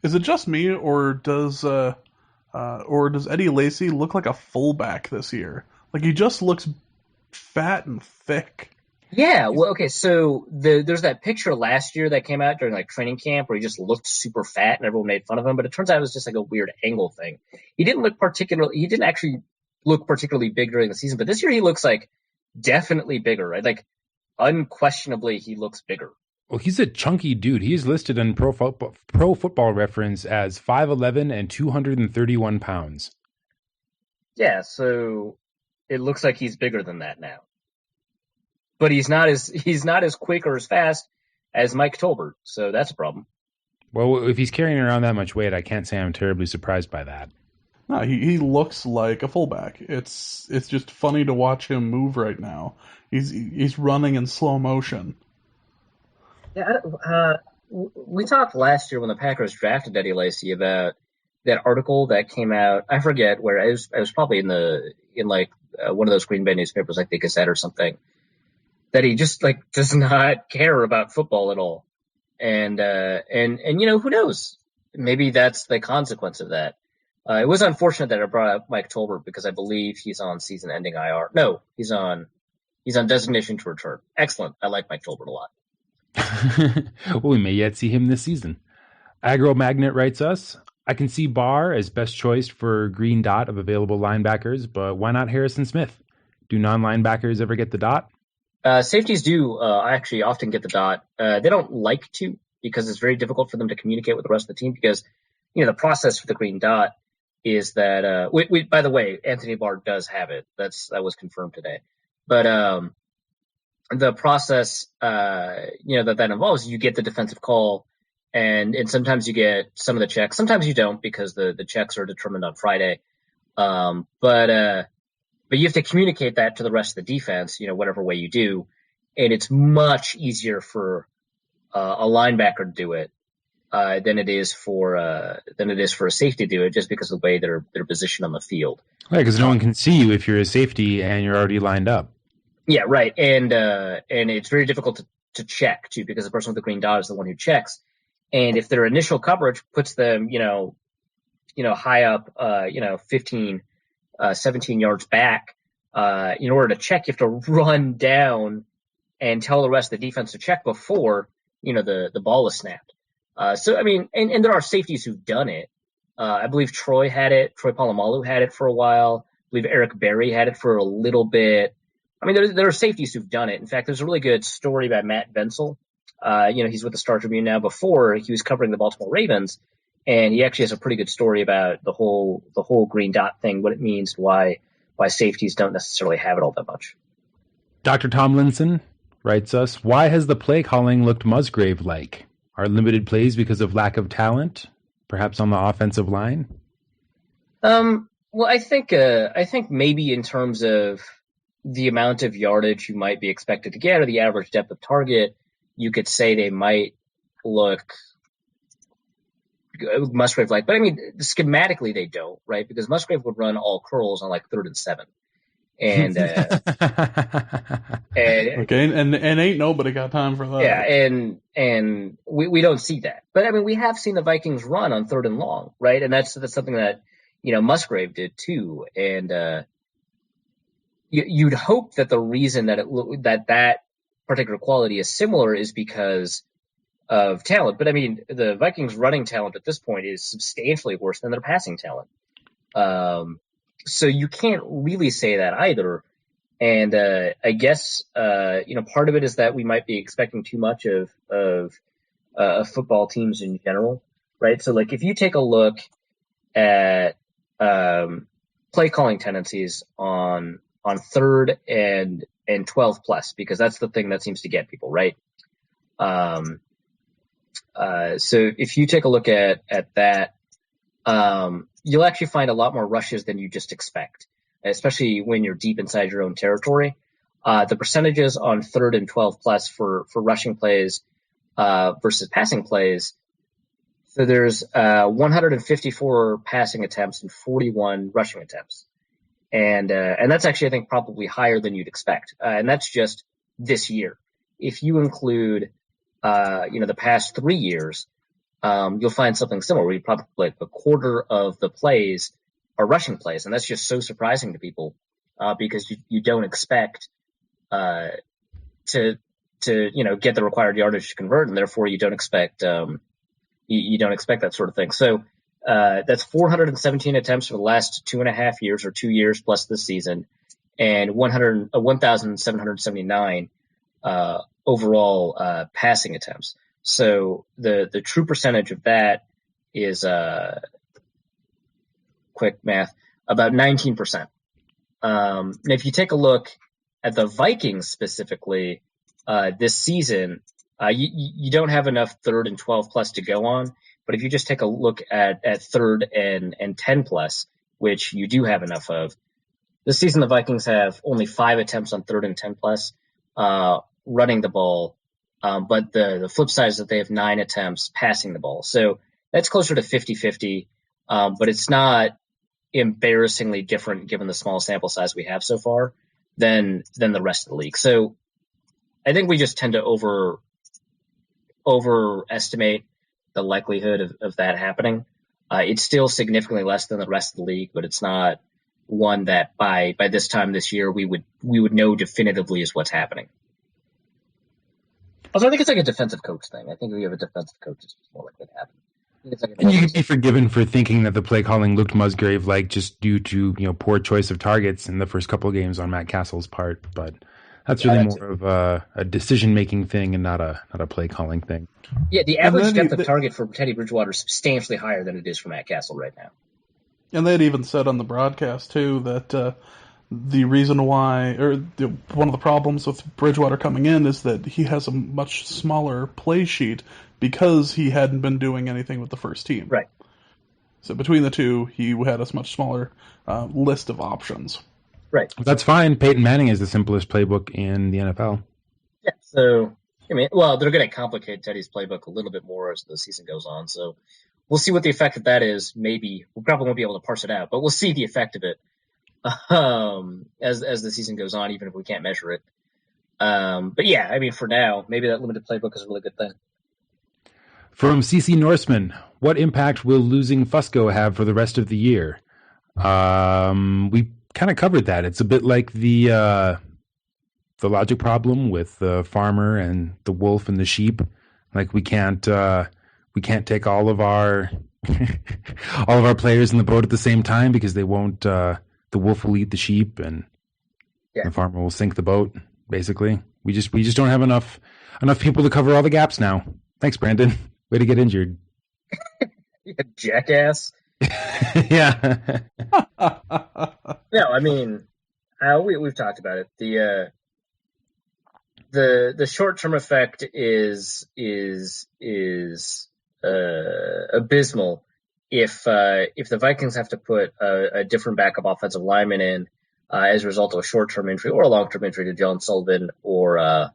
B: Is it just me, or does Eddie Lacy look like a fullback this year? Like, he just looks fat and thick.
C: Yeah, well, okay, so there's that picture last year that came out during training camp where he just looked super fat and everyone made fun of him, but it turns out it was just a weird angle thing. He didn't actually look particularly big during the season, but this year he looks definitely bigger, right? Unquestionably he looks bigger.
A: Well, he's a chunky dude. He's listed in Pro Football Reference as 5'11" and 231 pounds.
C: Yeah, so it looks like he's bigger than that now. But he's not as quick or as fast as Mike Tolbert, so that's a problem.
A: Well, if he's carrying around that much weight, I can't say I'm terribly surprised by that.
B: No, he looks like a fullback. It's just funny to watch him move right now. He's running in slow motion.
C: Yeah, we talked last year when the Packers drafted Eddie Lacy about that article that came out. I forget where I was probably in one of those Green Bay newspapers, like the Gazette or something, that he just does not care about football at all. And who knows? Maybe that's the consequence of that. It was unfortunate that I brought up Mike Tolbert because I believe he's on season-ending IR. No, he's on designation to return. Excellent. I like Mike Tolbert a lot.
A: Well, we may yet see him this season. Agro Magnet writes us, I can see Barr as best choice for green dot of available linebackers, but why not Harrison Smith? Do non-linebackers ever get the dot?
C: Safeties do actually often get the dot. They don't like to because it's very difficult for them to communicate with the rest of the team because, the process for the green dot is that, by the way, Anthony Barr does have it. That was confirmed today. But the process, that involves, you get the defensive call, and sometimes you get some of the checks. Sometimes you don't because the checks are determined on Friday. But you have to communicate that to the rest of the defense, whatever way you do. And it's much easier for a linebacker to do it than it is for a safety to do it, just because of the way they're positioned on the field.
A: Right, because no one can see you if you're a safety and you're already lined up.
C: Yeah, right. And it's very difficult to check too, because the person with the green dot is the one who checks. And if their initial coverage puts them, high up, 15, 17 yards back, in order to check, you have to run down and tell the rest of the defense to check before, the ball is snapped. So, I mean, and there are safeties who've done it. I believe Troy Polamalu had it for a while. I believe Eric Berry had it for a little bit. I mean, there are safeties who've done it. In fact, there's a really good story by Matt Bensel. He's with the Star Tribune now. Before, he was covering the Baltimore Ravens, and he actually has a pretty good story about the whole green dot thing, what it means, why safeties don't necessarily have it all that much.
A: Dr. Tomlinson writes us, why has the play calling looked Musgrave-like? Are limited plays because of lack of talent, perhaps on the offensive line?
C: Well, I think maybe in terms of the amount of yardage you might be expected to get or the average depth of target, you could say they might look Musgrave-like. But I mean, schematically they don't, right? Because Musgrave would run all curls on like 3rd and 7. And
B: okay, and ain't nobody got time for that.
C: Yeah, and we don't see that. But I mean, we have seen the Vikings run on 3rd and long, right? And that's something that Musgrave did too. And you'd hope that the reason that that particular quality is similar is because of talent. But I mean, the Vikings running talent at this point is substantially worse than their passing talent. So you can't really say that either. And I guess part of it is that we might be expecting too much of football teams in general, right? So like if you take a look at play calling tendencies on 3rd and 12 plus, because that's the thing that seems to get people, right? So if you take a look at that, you'll actually find a lot more rushes than you just expect, especially when you're deep inside your own territory. The percentages on 3rd and 12 plus for rushing plays versus passing plays. So there's 154 passing attempts and 41 rushing attempts. And that's actually, I think, probably higher than you'd expect. And that's just this year. If you include, the past 3 years, you'll find something similar. Where you probably like a quarter of the plays are rushing plays, and that's just so surprising to people because you don't expect to get the required yardage to convert, and therefore you don't expect you don't expect that sort of thing. So that's 417 attempts for the last 2.5 years, or 2 years plus this season, and 1,779 overall passing attempts. So the true percentage of that is quick math, about 19%. And if you take a look at the Vikings specifically this season, you don't have enough 3rd and 12 plus to go on. But if you just take a look at 3rd and 10 plus, which you do have enough of, this season the Vikings have only 5 attempts on 3rd and 10 plus running the ball. But the flip side is that they have 9 attempts passing the ball. So that's closer to 50-50. But it's not embarrassingly different given the small sample size we have so far than the rest of the league. So I think we just tend to overestimate the likelihood of that happening. It's still significantly less than the rest of the league, but it's not one that by this time this year we would know definitively is what's happening. Also, I think it's like a defensive coach thing. I think if you have a defensive coach, it's more likely to happen.
A: And you can be forgiven for thinking that the play calling looked Musgrave-like just due to poor choice of targets in the first couple of games on Matt Castle's part, but that's really more of a decision-making thing and not a play calling thing.
C: Yeah, the average depth of target for Teddy Bridgewater is substantially higher than it is for Matt Castle right now.
B: And they had even said on the broadcast too that the reason why, or one of the problems with Bridgewater coming in is that he has a much smaller play sheet because he hadn't been doing anything with the first team.
C: Right.
B: So between the two, he had a much smaller list of options.
C: Right.
A: That's fine. Peyton Manning is the simplest playbook in the NFL.
C: Yeah. So, they're going to complicate Teddy's playbook a little bit more as the season goes on. So we'll see what the effect of that is. Maybe we probably won't be able to parse it out, but we'll see the effect of it as the season goes on, even if we can't measure it. But yeah, for now, maybe that limited playbook is a really good thing.
A: From CC Norseman, what impact will losing Fusco have for the rest of the year? We kind of covered that. It's a bit like the logic problem with the farmer and the wolf and the sheep. Like we can't take all of our players in the boat at the same time because they won't. The wolf will eat the sheep and the farmer will sink the boat. Basically, we just don't have enough people to cover all the gaps now. Thanks, Brandon. Way to get injured.
C: Yeah, jackass.
A: Yeah.
C: No, we've talked about it. The short-term effect is abysmal if the Vikings have to put a different backup offensive lineman in as a result of a short-term injury or a long-term injury to John Sullivan or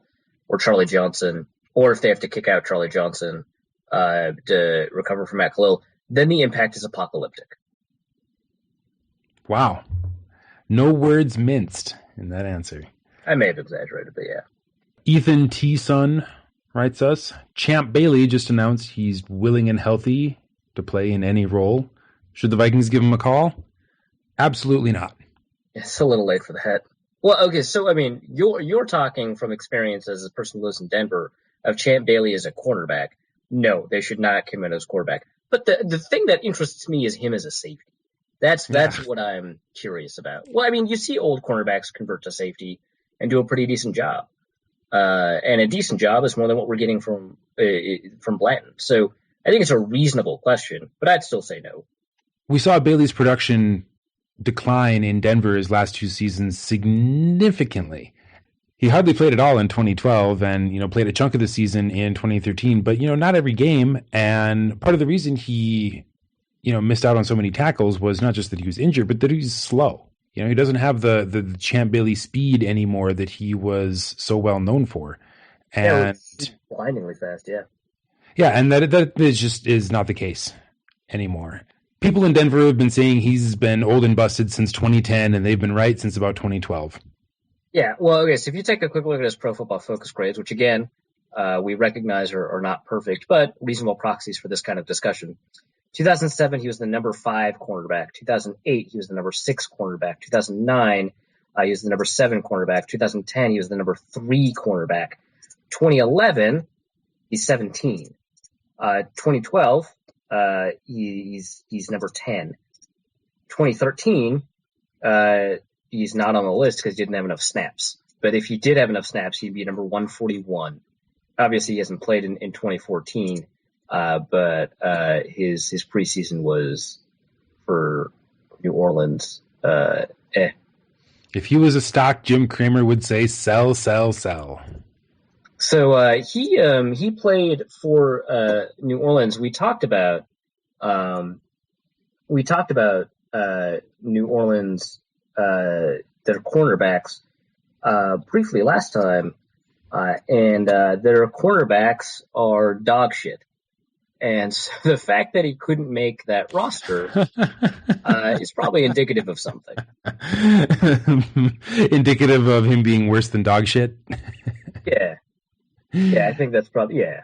C: Charlie Johnson, or if they have to kick out Charlie Johnson to recover from Matt Khalil, then the impact is apocalyptic.
A: Wow. No words minced in that answer.
C: I may have exaggerated, but yeah.
A: Ethan T. Son writes us, Champ Bailey just announced he's willing and healthy to play in any role. Should the Vikings give him a call? Absolutely not.
C: It's a little late for that. Well, okay, so, you're talking from experience as a person who lives in Denver of Champ Bailey as a cornerback. No, they should not commit as quarterback. But the thing that interests me is him as a safety. That's what I'm curious about. Well, you see old cornerbacks convert to safety and do a pretty decent job. And a decent job is more than what we're getting from Blanton. So I think it's a reasonable question, but I'd still say no.
A: We saw Bailey's production decline in Denver his last two seasons significantly. He hardly played at all in 2012 and, played a chunk of the season in 2013, but, not every game. And part of the reason he, missed out on so many tackles was not just that he was injured, but that he was slow. He doesn't have the Champ Bailey speed anymore that he was so well known for. And
C: blindingly fast, yeah.
A: Yeah, and that is not the case anymore. People in Denver have been saying he's been old and busted since 2010, and they've been right since about 2012.
C: Yeah, well, okay, so if you take a quick look at his Pro Football Focus grades, which again, we recognize are not perfect, but reasonable proxies for this kind of discussion. 2007, he was the number 5 cornerback. 2008, he was the number 6 cornerback. 2009, he was the number 7 cornerback. 2010, he was the number 3 cornerback. 2011, he's 17. 2012, he's number 10. 2013, he's not on the list because he didn't have enough snaps. But if he did have enough snaps, he'd be number 141. Obviously, he hasn't played in 2014, but his preseason was for New Orleans.
A: If he was a stock, Jim Cramer would say sell, sell, sell.
C: So he played for New Orleans. We talked about New Orleans. Their cornerbacks briefly last time, and their cornerbacks are dog shit. And so the fact that he couldn't make that roster is probably indicative of something.
A: Indicative of him being worse than dog shit?
C: Yeah, I think that's probably, yeah.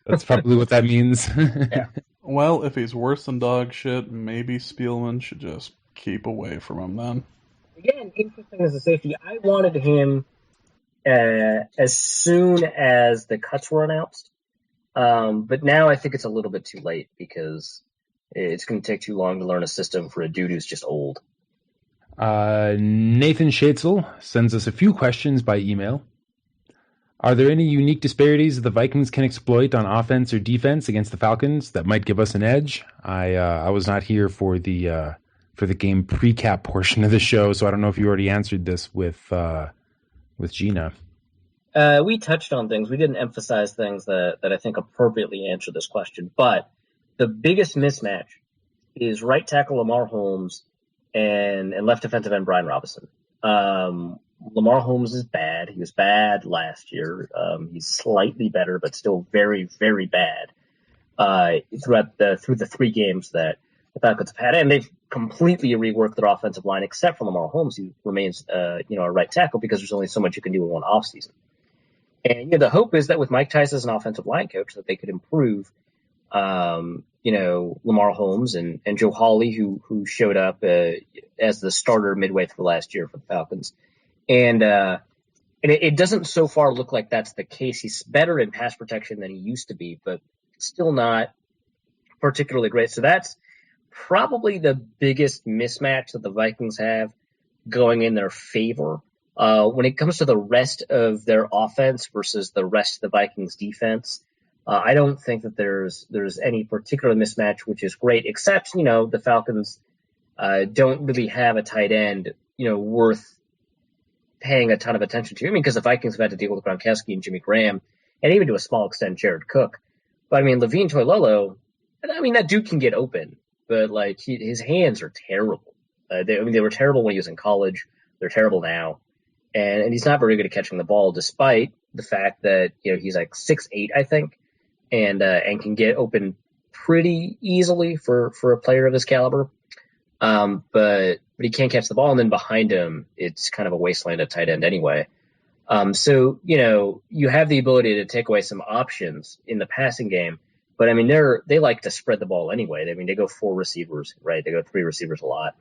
A: That's probably what that means.
C: Yeah.
B: Well, if he's worse than dog shit, maybe Spielman should just keep away from him then.
C: Again, interesting as a safety. I wanted him as soon as the cuts were announced. But now I think it's a little bit too late because it's going to take too long to learn a system for a dude who's just old.
A: Nathan Schatzel sends us a few questions by email. Are there any unique disparities the Vikings can exploit on offense or defense against the Falcons that might give us an edge? I was not here for the game recap portion of the show, so I don't know if you already answered this with Gina.
C: We touched on things. We didn't emphasize things that I think appropriately answer this question. But the biggest mismatch is right tackle Lamar Holmes and left defensive end Brian Robinson. Lamar Holmes is bad. He was bad last year. He's slightly better, but still very, very bad through the 3 games that the Falcons have had. And they've completely reworked their offensive line, except for Lamar Holmes, who remains a right tackle because there's only so much you can do in one offseason. And the hope is that with Mike Tice as an offensive line coach, that they could improve, Lamar Holmes and Joe Hawley, who showed up as the starter midway through last year for the Falcons. And it doesn't so far look like that's the case. He's better in pass protection than he used to be, but still not particularly great. So that's probably the biggest mismatch that the Vikings have going in their favor. When it comes to the rest of their offense versus the rest of the Vikings defense, I don't think that there's any particular mismatch, which is great, except, the Falcons don't really have a tight end, worth paying a ton of attention to. I mean, because the Vikings have had to deal with Gronkowski and Jimmy Graham, and even to a small extent, Jared Cook. But, I mean, Levine Toilolo, that dude can get open, but, his hands are terrible. They were terrible when he was in college. They're terrible now. And he's not very good at catching the ball, despite the fact that, he's 6'8", I think, and can get open pretty easily for a player of his caliber. But he can't catch the ball, and then behind him, it's kind of a wasteland at tight end anyway. So, you have the ability to take away some options in the passing game, but they like to spread the ball anyway. They go 4 receivers, right? They go 3 receivers a lot.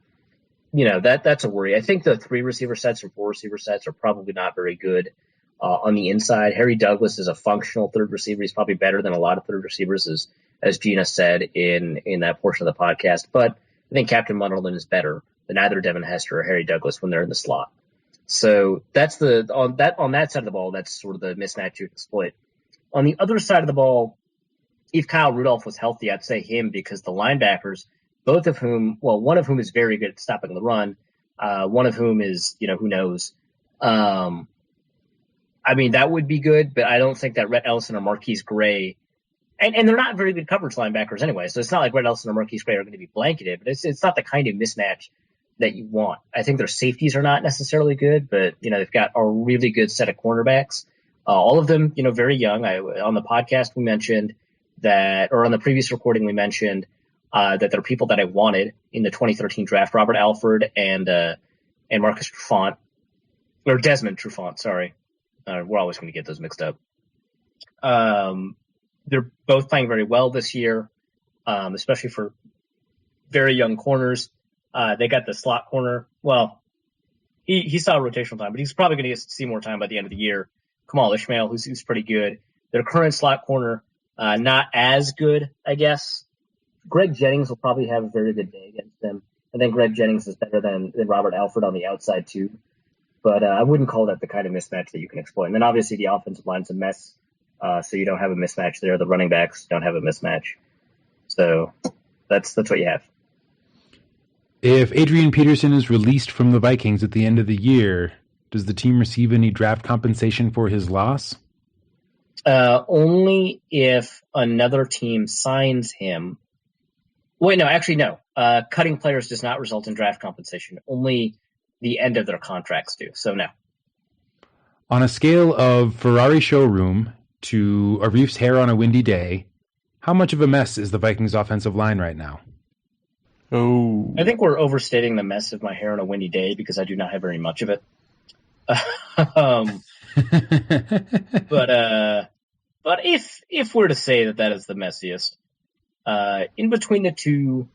C: That's a worry. I think the 3 receiver sets or 4 receiver sets are probably not very good on the inside. Harry Douglas is a functional third receiver. He's probably better than a lot of third receivers, as Gina said in that portion of the podcast. But I think Captain Munderland is better than either Devin Hester or Harry Douglas when they're in the slot. So that's on that side of the ball, that's sort of the mismatch you exploit. On the other side of the ball, if Kyle Rudolph was healthy, I'd say him, because the linebackers, both of whom, one of whom is very good at stopping the run, one of whom is, who knows. That would be good, but I don't think that Rhett Ellison or Marquise Gray, and they're not very good coverage linebackers anyway, so it's not like Rhett Ellison or Marquise Gray are going to be blanketed, but it's not the kind of mismatch that you want. I think their safeties are not necessarily good, but, they've got a really good set of cornerbacks. All of them, very young. On the podcast we mentioned that, or on the previous recording we mentioned, that there are people that I wanted in the 2013 draft, Robert Alford and Marcus Trufant, or Desmond Trufant, sorry. We're always going to get those mixed up. They're both playing very well this year, especially for very young corners. They got the slot corner. Well, he saw rotational time, but he's probably going to see more time by the end of the year. Kamal Ishmael, who's pretty good. Their current slot corner, not as good, I guess. Greg Jennings will probably have a very good day against them. I think Greg Jennings is better than Robert Alford on the outside, too. But I wouldn't call that the kind of mismatch that you can exploit. And then obviously the offensive line's a mess, so you don't have a mismatch there. The running backs don't have a mismatch. So that's what you have.
A: If Adrian Peterson is released from the Vikings at the end of the year, does the team receive any draft compensation for his loss?
C: Only if another team signs him. Wait, no, actually, no. Cutting players does not result in draft compensation. Only the end of their contracts do. So, no.
A: On a scale of Ferrari showroom to Arif's hair on a windy day, how much of a mess is the Vikings offensive line right now?
B: Oh.
C: I think we're overstating the mess of my hair on a windy day because I do not have very much of it. But if we're to say that is the messiest, In between the two,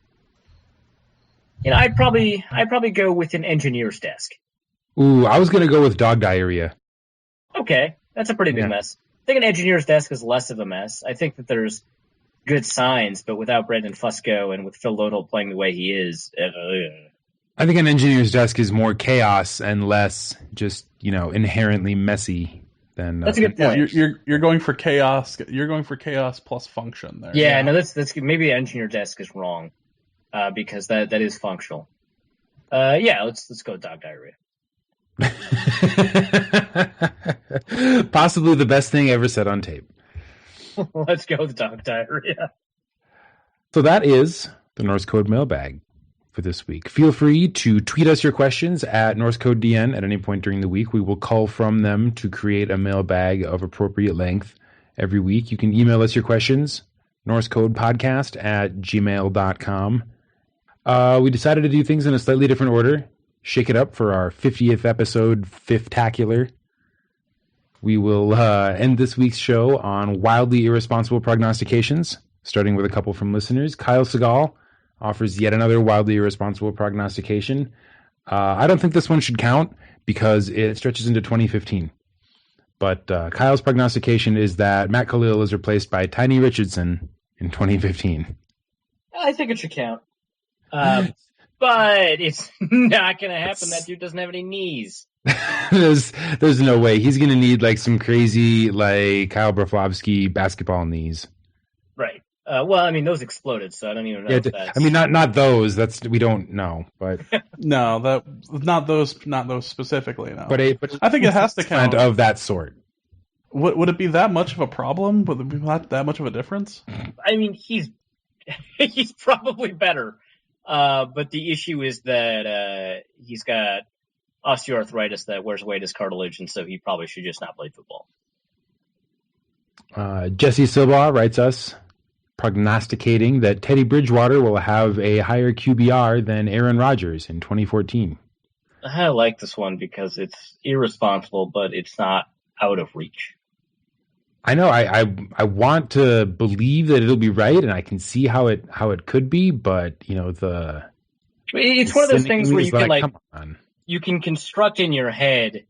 C: I'd probably go with an engineer's desk.
A: Ooh, I was going to go with dog diarrhea.
C: Okay, that's a pretty big mess. I think an engineer's desk is less of a mess. I think that there's good signs, but without Brendan Fusco and with Phil Lodell playing the way he is,
A: I think an engineer's desk is more chaos and less just, inherently messy than.
C: That's a good point.
B: You're going for chaos. You're going for chaos plus function there.
C: Yeah, no, that's maybe the engineer desk is wrong, because that is functional. Let's go with dog diarrhea.
A: Possibly the best thing ever said on tape.
C: Let's go with dog diarrhea.
A: So that is the Norse Code Mailbag for this week. Feel free to tweet us your questions at NorseCodeDN at any point during the week. We will cull from them to create a mailbag of appropriate length every week. You can email us your questions, norsecodepodcast@gmail.com. We decided to do things in a slightly different order. Shake it up for our 50th episode, Fiftacular. We will end this week's show on wildly irresponsible prognostications, starting with a couple from listeners. Kyle Segal offers yet another wildly irresponsible prognostication. I don't think this one should count because it stretches into 2015. But Kyle's prognostication is that Matt Khalil is replaced by Tiny Richardson in 2015.
C: I think it should count. But it's not going to happen. That dude doesn't have any knees.
A: There's no way. He's going to need like some crazy like Kyle Broflovsky basketball knees.
C: Right. Those exploded, so I don't even know if that's...
A: not those. We don't know, but
B: no, not those specifically. No,
A: but
B: I think it has to count
A: of that sort.
B: Would it be that much of a problem? Would it be not that much of a difference?
C: I mean, he's probably better, but the issue is that he's got osteoarthritis that wears away his cartilage, and so he probably should just not play football.
A: Jesse Silva writes us prognosticating that Teddy Bridgewater will have a higher QBR than Aaron Rodgers in 2014.
C: I like this one because it's irresponsible, but it's not out of reach.
A: I know. I want to believe that it'll be right, and I can see how it could be, but
C: it's one of those things where you can come on. You can construct in your head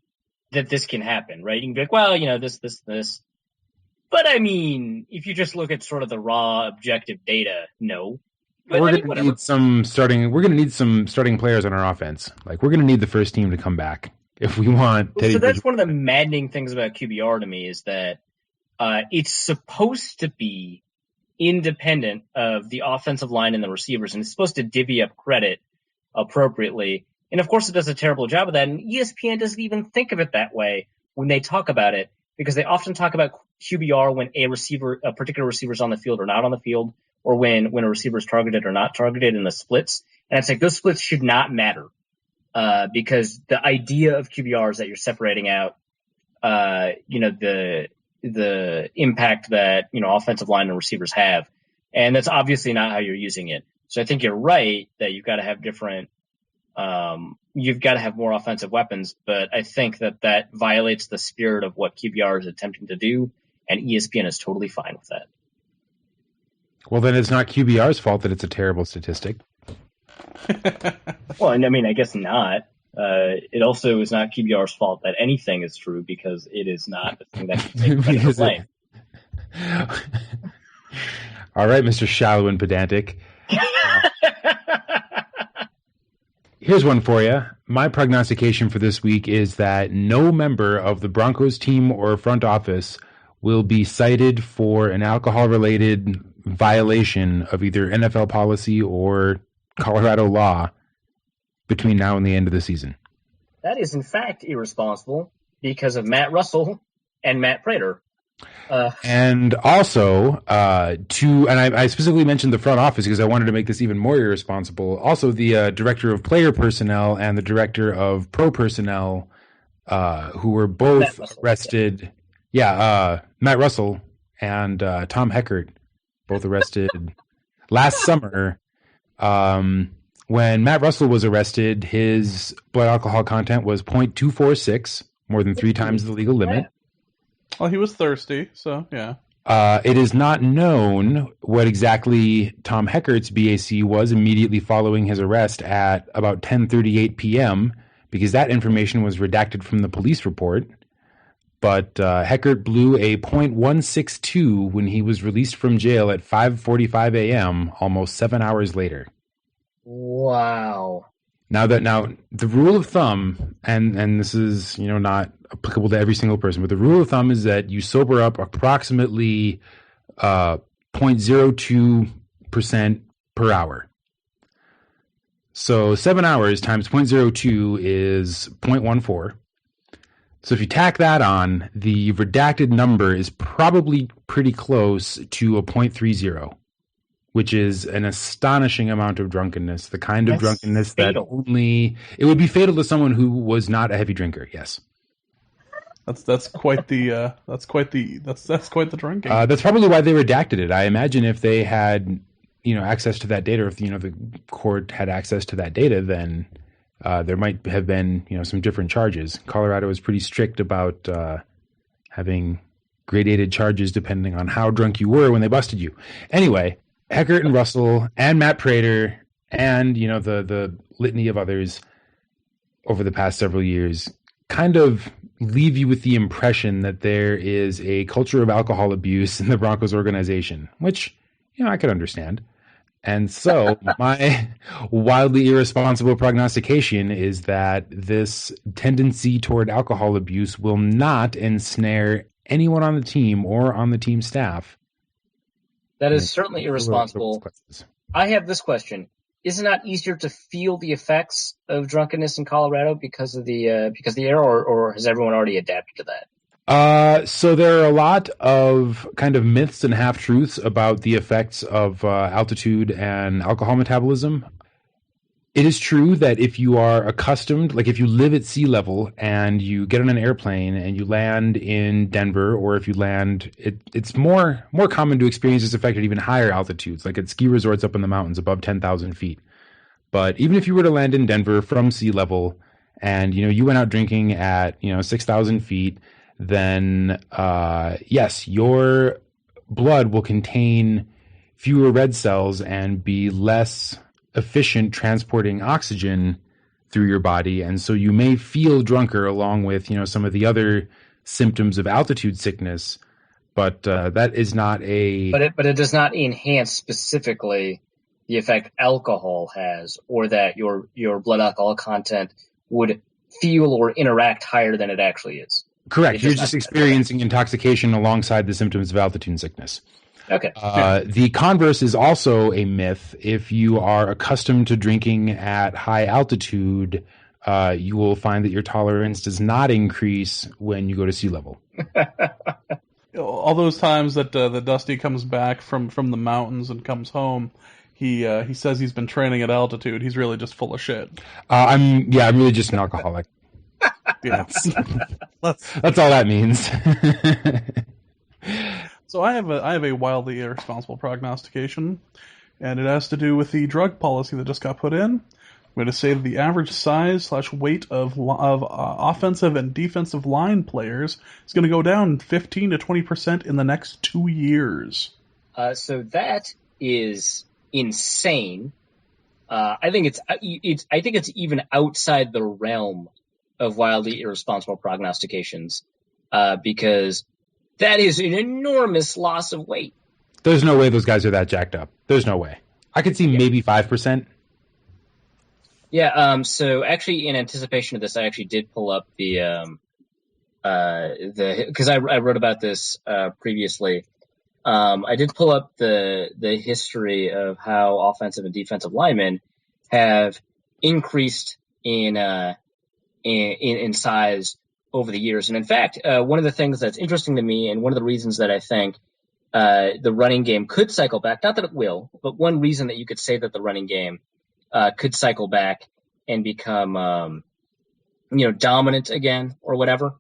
C: that this can happen, right? You can be like, well, this. But I mean, if you just look at sort of the raw objective data, no. But
A: we're going to need some starting players on our offense. Like we're going to need the first team to come back if we want.
C: So that's one of the maddening things about QBR to me is that it's supposed to be independent of the offensive line and the receivers, and it's supposed to divvy up credit appropriately. And of course, it does a terrible job of that. And ESPN doesn't even think of it that way when they talk about it, because they often talk about QBR when a particular receiver is on the field or not on the field, or when a receiver is targeted or not targeted in the splits. And it's like those splits should not matter because the idea of QBR is that you're separating out, the impact that offensive line and receivers have, and that's obviously not how you're using it. So I think you're right that you've got to have different. You've got to have more offensive weapons, but I think that violates the spirit of what QBR is attempting to do, and ESPN is totally fine with that.
A: Well, then it's not QBR's fault that it's a terrible statistic.
C: Well, I guess not. It also is not QBR's fault that anything is true because it is not the thing that can take credit for blame.
A: All right, Mr. Shallow and Pedantic. Here's one for you. My prognostication for this week is that no member of the Broncos team or front office will be cited for an alcohol-related violation of either NFL policy or Colorado law between now and the end of the season.
C: That is, in fact, irresponsible because of Matt Russell and Matt Prater.
A: And also, I specifically mentioned the front office because I wanted to make this even more irresponsible. Also, the director of player personnel and the director of pro personnel, who were both arrested. Yeah, Matt Russell and Tom Heckert, both arrested last summer. When Matt Russell was arrested, his blood alcohol content was 0.246, more than 3 times the legal limit.
B: Well, he was thirsty, so yeah.
A: It is not known what exactly Tom Heckert's BAC was immediately following his arrest at about 10:38 p.m. because that information was redacted from the police report. But Heckert blew a .162 when he was released from jail at 5:45 a.m., almost 7 hours later.
C: Wow.
A: Now the rule of thumb, and this is not applicable to every single person, but the rule of thumb is that you sober up approximately 0.02% per hour. So 7 hours times 0.02 is 0.14. So if you tack that on, the redacted number is probably pretty close to a 0.30, which is an astonishing amount of drunkenness, the kind of drunkenness fatal. It would be fatal to someone who was not a heavy drinker. Yes.
B: That's quite the drinking.
A: That's probably why they redacted it. I imagine if they had, access to that data, or if the court had access to that data, then there might have been, some different charges. Colorado is pretty strict about having gradated charges depending on how drunk you were when they busted you. Anyway, Heckert and Russell and Matt Prater and, the litany of others over the past several years kind of leave you with the impression that there is a culture of alcohol abuse in the Broncos organization, which, I could understand. And so my wildly irresponsible prognostication is that this tendency toward alcohol abuse will not ensnare anyone on the team or on the team staff.
C: That is certainly irresponsible. I have this question. Is it not easier to feel the effects of drunkenness in Colorado because of the air, or has everyone already adapted to that?
A: So there are a lot of kind of myths and half-truths about the effects of altitude and alcohol metabolism. It is true that if you are accustomed, like if you live at sea level and you get on an airplane and you land in Denver, or if you land, it's more common to experience this effect at even higher altitudes, like at ski resorts up in the mountains above 10,000 feet. But even if you were to land in Denver from sea level and, you went out drinking at, 6,000 feet, then yes, your blood will contain fewer red cells and be less efficient transporting oxygen through your body. And so you may feel drunker along with, some of the other symptoms of altitude sickness, but that is not a...
C: But it does not enhance specifically the effect alcohol has, or that your blood alcohol content would feel or interact higher than it actually is.
A: Correct. You're just experiencing intoxication alongside the symptoms of altitude sickness.
C: Okay.
A: The converse is also a myth. If you are accustomed to drinking at high altitude, you will find that your tolerance does not increase when you go to sea level.
B: All those times that Dusty comes back from the mountains and comes home, he says he's been training at altitude. He's really just full of shit.
A: I'm really just an alcoholic.
B: Yeah.
A: That's all that means.
B: So I have a wildly irresponsible prognostication, and it has to do with the drug policy that just got put in. I'm going to say that the average size / weight of offensive and defensive line players is going to go down 15 to 20% in the next 2 years.
C: So that is insane. I think it's even outside the realm of wildly irresponsible prognostications, because that is an enormous loss of weight.
A: There's no way those guys are that jacked up. There's no way. I could see maybe 5%.
C: Yeah. So actually, in anticipation of this, I actually did pull up because I wrote about this previously. I did pull up the history of how offensive and defensive linemen have increased in size over the years. And in fact, one of the things that's interesting to me, and one of the reasons that I think the running game could cycle back, not that it will, but one reason that you could say that the running game could cycle back and become dominant again or whatever,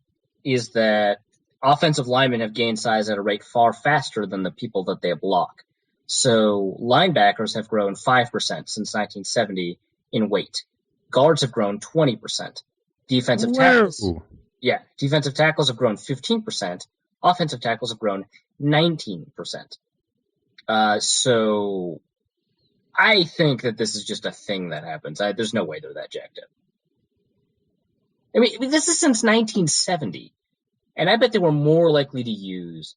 C: is that offensive linemen have gained size at a rate far faster than the people that they block. So linebackers have grown 5% since 1970 in weight. Guards have grown 20%. Defensive tackles have grown 15%. Offensive tackles have grown 19%. So I think that this is just a thing that happens. There's no way they're that jacked up. I mean, this is since 1970, and I bet they were more likely to use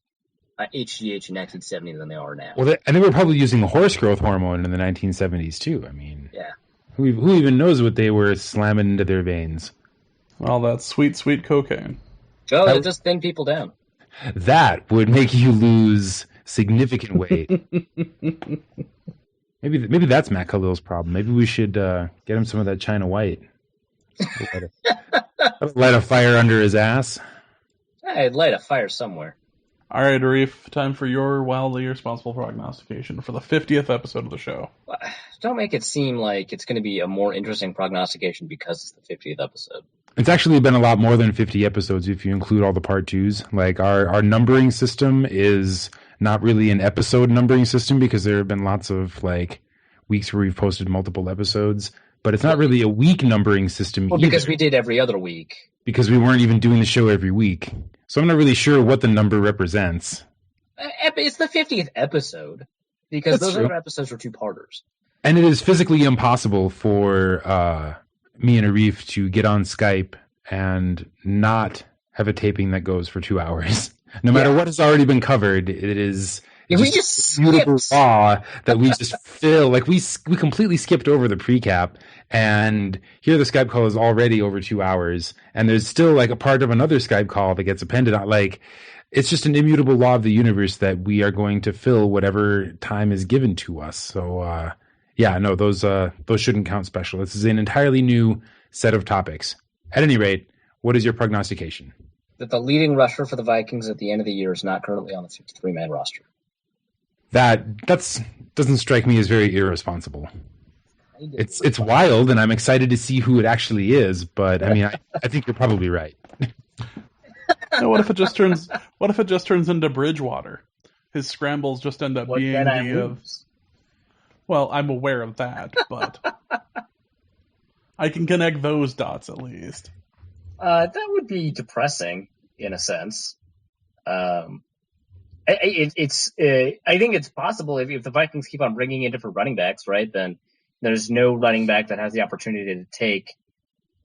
C: HGH in 1970 than they are now.
A: Well, and they were probably using the horse growth hormone in the 1970s too. I mean,
C: yeah.
A: Who even knows what they were slamming into their veins?
B: Well, that's sweet, sweet cocaine.
C: Oh, it does thin people down.
A: That would make you lose significant weight. Maybe that's Matt Khalil's problem. Maybe we should get him some of that China White. Light a fire under his ass.
C: I'd light a fire somewhere.
B: All right, Arif, time for your wildly irresponsible prognostication for the 50th episode of the show.
C: Don't make it seem like it's going to be a more interesting prognostication because it's the 50th episode.
A: It's actually been a lot more than 50 episodes if you include all the part twos. Like our numbering system is not really an episode numbering system because there have been lots of like weeks where we've posted multiple episodes, but it's not really a week numbering system either.
C: Because we did every other week.
A: Because we weren't even doing the show every week. So I'm not really sure what the number represents.
C: It's the 50th episode because those other episodes were two-parters.
A: And it is physically impossible for me and Arif to get on Skype and not have a taping that goes for 2 hours. No matter what has already been covered, it is
C: we just
A: beautiful law that we just fill. Like we completely skipped over the precap, and here the Skype call is already over 2 hours, and there's still like a part of another Skype call that gets appended on. Like it's just an immutable law of the universe that we are going to fill whatever time is given to us. So those shouldn't count special. This is an entirely new set of topics. At any rate, what is your prognostication?
C: That the leading rusher for the Vikings at the end of the year is not currently on the 53-man roster.
A: That doesn't strike me as very irresponsible. It's wild, and I'm excited to see who it actually is. But I mean, I think you're probably right.
B: Now, what if it just turns into Bridgewater? His scrambles just end up being the. Well, I'm aware of that, but I can connect those dots at least.
C: That would be depressing in a sense. I think it's possible if the Vikings keep on bringing in different running backs, right? Then there's no running back that has the opportunity to take,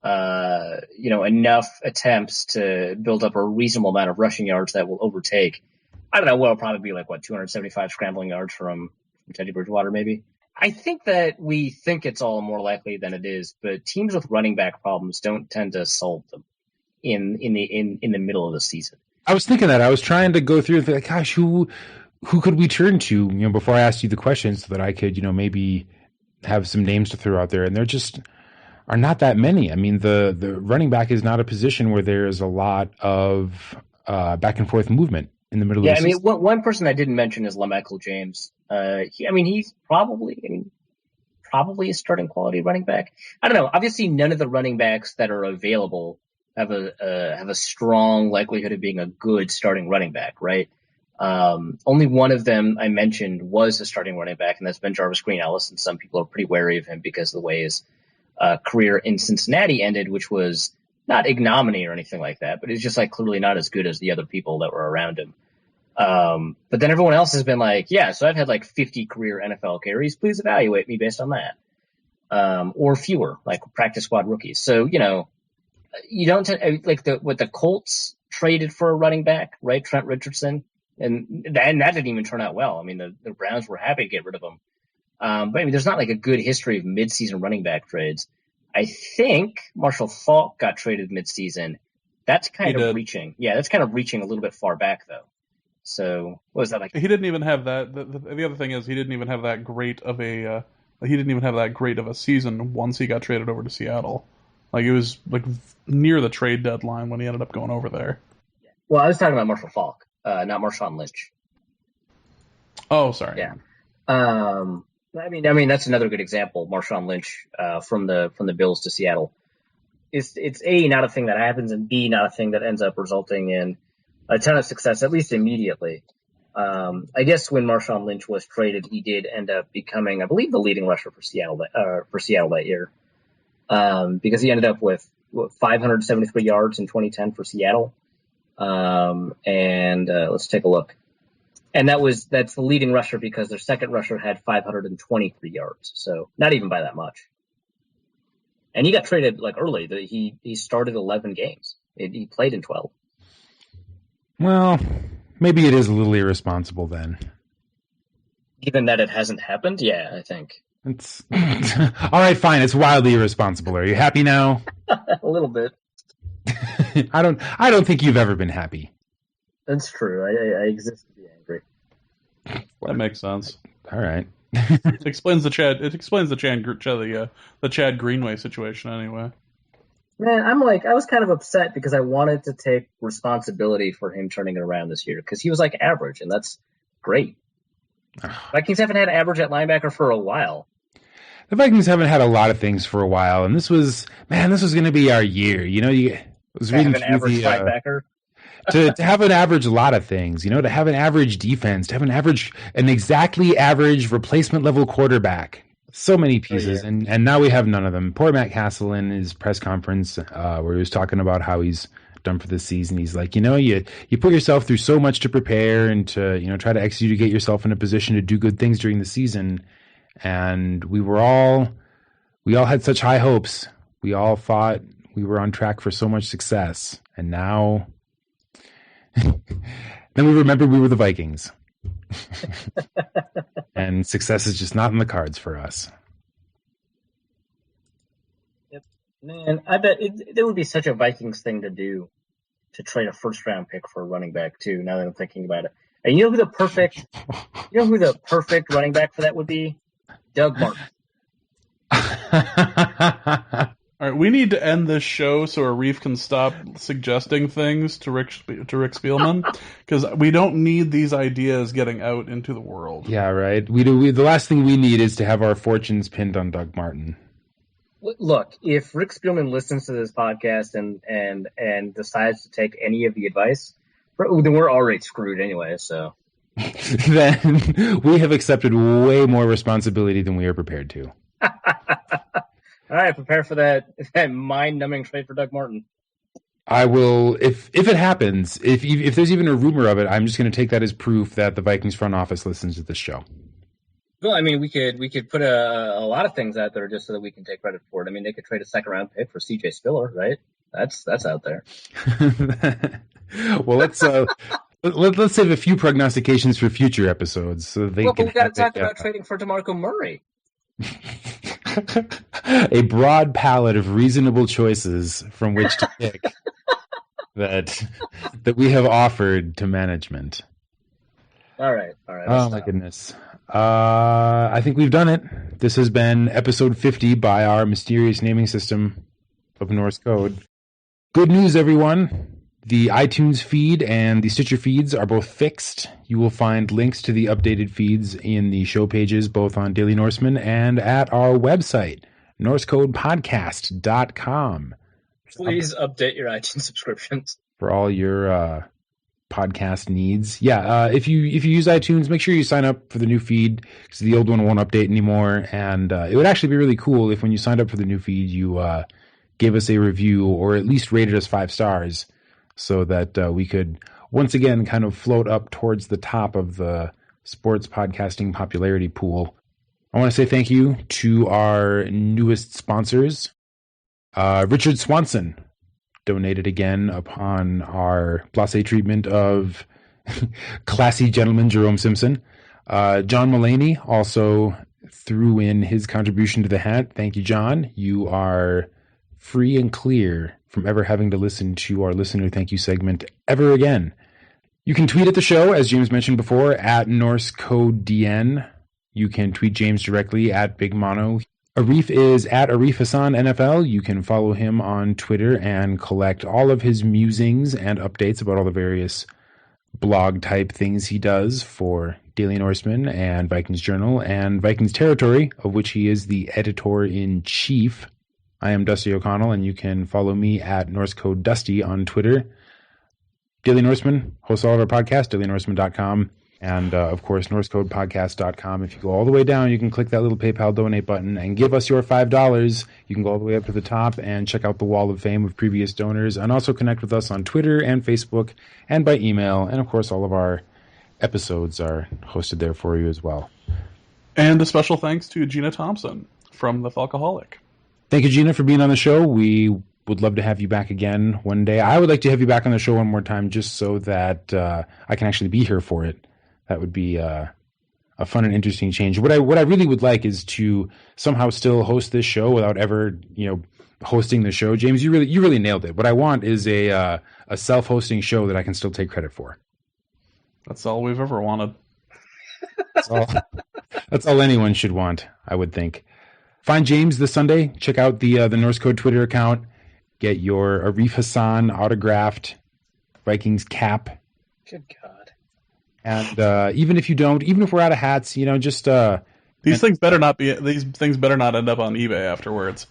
C: enough attempts to build up a reasonable amount of rushing yards that will overtake. I don't know. Well, it'll probably be like 275 scrambling yards from Teddy Bridgewater, maybe. I think that we think it's all more likely than it is, but teams with running back problems don't tend to solve them in the middle of the season.
A: I was thinking that. I was trying to go through and think, like, gosh, who could we turn to, before I asked you the question so that I could, maybe have some names to throw out there. And there just are not that many. I mean, the running back is not a position where there's a lot of back and forth movement in the middle of the season.
C: Yeah, I mean, one person I didn't mention is LaMichael James. He's probably a starting quality running back. I don't know. Obviously, none of the running backs that are available have a strong likelihood of being a good starting running back, right? Only one of them I mentioned was a starting running back, and that's been Jarvis Green-Ellis, and some people are pretty wary of him because of the way his career in Cincinnati ended, which was not ignominy or anything like that, but it's just like clearly not as good as the other people that were around him. But then everyone else has been like, yeah, so I've had like 50 career NFL carries. Please evaluate me based on that. Or fewer, like practice squad rookies. So, you don't what the Colts traded for a running back, right? Trent Richardson. And that didn't even turn out well. I mean, the Browns were happy to get rid of him. But I mean, there's not like a good history of midseason running back trades. I think Marshall Faulk got traded midseason. That's kind of reaching. Yeah, that's kind of reaching a little bit far back though. So what was that like?
B: He didn't even have that. The other thing is he didn't even have that great of a season once he got traded over to Seattle. Like it was like near the trade deadline when he ended up going over there.
C: Well, I was talking about Marshall Faulk, not Marshawn Lynch.
B: Oh, sorry.
C: Yeah. I mean that's another good example. Marshawn Lynch from the Bills to Seattle. It's A, not a thing that happens, and B, not a thing that ends up resulting in a ton of success, at least immediately. I guess when Marshawn Lynch was traded, he did end up becoming, I believe, the leading rusher for Seattle that year, because he ended up with 573 yards in 2010 for Seattle. Let's take a look. And that's the leading rusher because their second rusher had 523 yards. So not even by that much. And he got traded like early. He started 11 games. He played in 12.
A: Well, maybe it is a little irresponsible then.
C: Given that it hasn't happened, yeah, I think.
A: It's all right, fine. It's wildly irresponsible. Are you happy now?
C: A little bit.
A: I don't think you've ever been happy.
C: That's true. I exist to be angry.
B: That makes sense.
A: All right.
B: It explains the Chad Greenway situation anyway.
C: Man, I was kind of upset because I wanted to take responsibility for him turning it around this year because he was like average, and that's great. Vikings haven't had average at linebacker for a while.
A: The Vikings haven't had a lot of things for a while, and this was going to be our year. You know, I was reading
C: an average linebacker.
A: to have an average lot of things, you know, to have an average defense, to have an exactly average replacement level quarterback. So many pieces, and now we have none of them. Poor Matt Castle in his press conference where he was talking about how he's done for this season. He's like, you know, you put yourself through so much to prepare and to, you know, try to execute to get yourself in a position to do good things during the season. And we all had such high hopes. We all thought we were on track for so much success. And now then we remembered we were the Vikings. And success is just not in the cards for us.
C: Yep. Man, I bet it would be such a Vikings thing to do, to trade a first-round pick for a running back, too, now that I'm thinking about it. And you know who the perfect running back for that would be? Doug Martin.
B: All right, we need to end this show so Arif can stop suggesting things to Rick Spielman, because we don't need these ideas getting out into the world.
A: Yeah, right. The last thing we need is to have our fortunes pinned on Doug Martin.
C: Look, if Rick Spielman listens to this podcast and decides to take any of the advice, then we're already screwed anyway. So
A: then we have accepted way more responsibility than we are prepared to.
C: All right, prepare for that mind-numbing trade for Doug Martin.
A: I will, if it happens, if there's even a rumor of it, I'm just going to take that as proof that the Vikings front office listens to this show.
C: Well, I mean, we could put a lot of things out there just so that we can take credit for it. I mean, they could trade a second-round pick for C.J. Spiller, right? That's out there.
A: Well, let's save a few prognostications for future episodes. So but we
C: got to talk about trading for DeMarco Murray.
A: A broad palette of reasonable choices from which to pick that we have offered to management.
C: All right.
A: Oh my goodness. I think we've done it. This has been episode 50 by our mysterious naming system of Norse code. Good news, everyone. The iTunes feed and the Stitcher feeds are both fixed. You will find links to the updated feeds in the show pages, both on Daily Norseman and at our website, NorseCodePodcast.com.
C: Please update your iTunes subscriptions.
A: For all your podcast needs. Yeah, if you use iTunes, make sure you sign up for the new feed because the old one won't update anymore. And it would actually be really cool if when you signed up for the new feed, you gave us a review or at least rated us 5 stars. So that we could once again kind of float up towards the top of the sports podcasting popularity pool. I want to say thank you to our newest sponsors. Richard Swanson donated again upon our blase treatment of classy gentleman Jerome Simpson. John Mulaney also threw in his contribution to the hat. Thank you, John. You are free and clear from ever having to listen to our listener thank you segment ever again. You can tweet at the show, as James mentioned before, at NorseCodeDN. You can tweet James directly at Big Mono. Arif is at Arif Hassan NFL. You can follow him on Twitter and collect all of his musings and updates about all the various blog type things he does for Daily Norseman and Vikings Journal and Vikings Territory, of which he is the editor-in-chief. I am Dusty O'Connell, and you can follow me at NorseCodeDusty on Twitter. Daily Norseman hosts all of our podcasts, dailynorseman.com, and, of course, NorseCodePodcast.com. If you go all the way down, you can click that little PayPal donate button and give us your $5. You can go all the way up to the top and check out the wall of fame of previous donors, and also connect with us on Twitter and Facebook and by email, and, of course, all of our episodes are hosted there for you as well.
B: And a special thanks to Gina Thompson from The Falcoholic.
A: Thank you, Gina, for being on the show. We would love to have you back again one day. I would like to have you back on the show one more time just so that I can actually be here for it. That would be a fun and interesting change. What I really would like is to somehow still host this show without ever, hosting the show. James, you really nailed it. What I want is a self-hosting show that I can still take credit for.
B: That's all we've ever wanted.
A: That's all anyone should want, I would think. Find James this Sunday. Check out the Norse Code Twitter account. Get your Arif Hassan autographed Vikings cap.
C: Good God.
A: And even if we're out of hats, just
B: these things better not end up on eBay afterwards.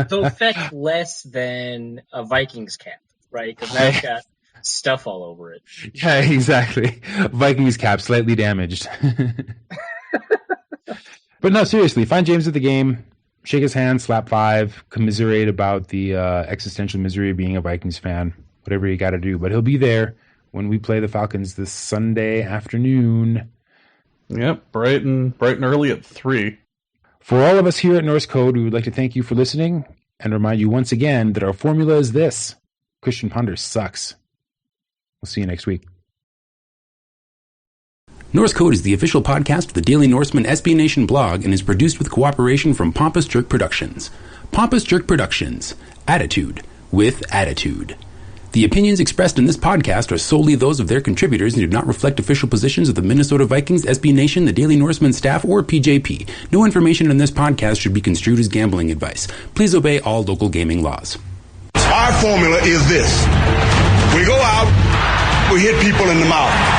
C: They'll fetch less than a Vikings cap, right? Because now it's got stuff all over it.
A: Yeah, exactly. Vikings cap slightly damaged. But no, seriously, find James at the game, shake his hand, slap 5, commiserate about the existential misery of being a Vikings fan, whatever you got to do. But he'll be there when we play the Falcons this Sunday afternoon.
B: Yep, bright and early at 3.
A: For all of us here at Norse Code, we would like to thank you for listening and remind you once again that our formula is this: Christian Ponder sucks. We'll see you next week.
D: Norse Code is the official podcast of the Daily Norseman SB Nation blog and is produced with cooperation from Pompous Jerk Productions. Pompous Jerk Productions. Attitude with attitude. The opinions expressed in this podcast are solely those of their contributors and do not reflect official positions of the Minnesota Vikings, SB Nation, the Daily Norseman staff, or PJP. No information in this podcast should be construed as gambling advice. Please obey all local gaming laws.
E: Our formula is this. We go out, we hit people in the mouth.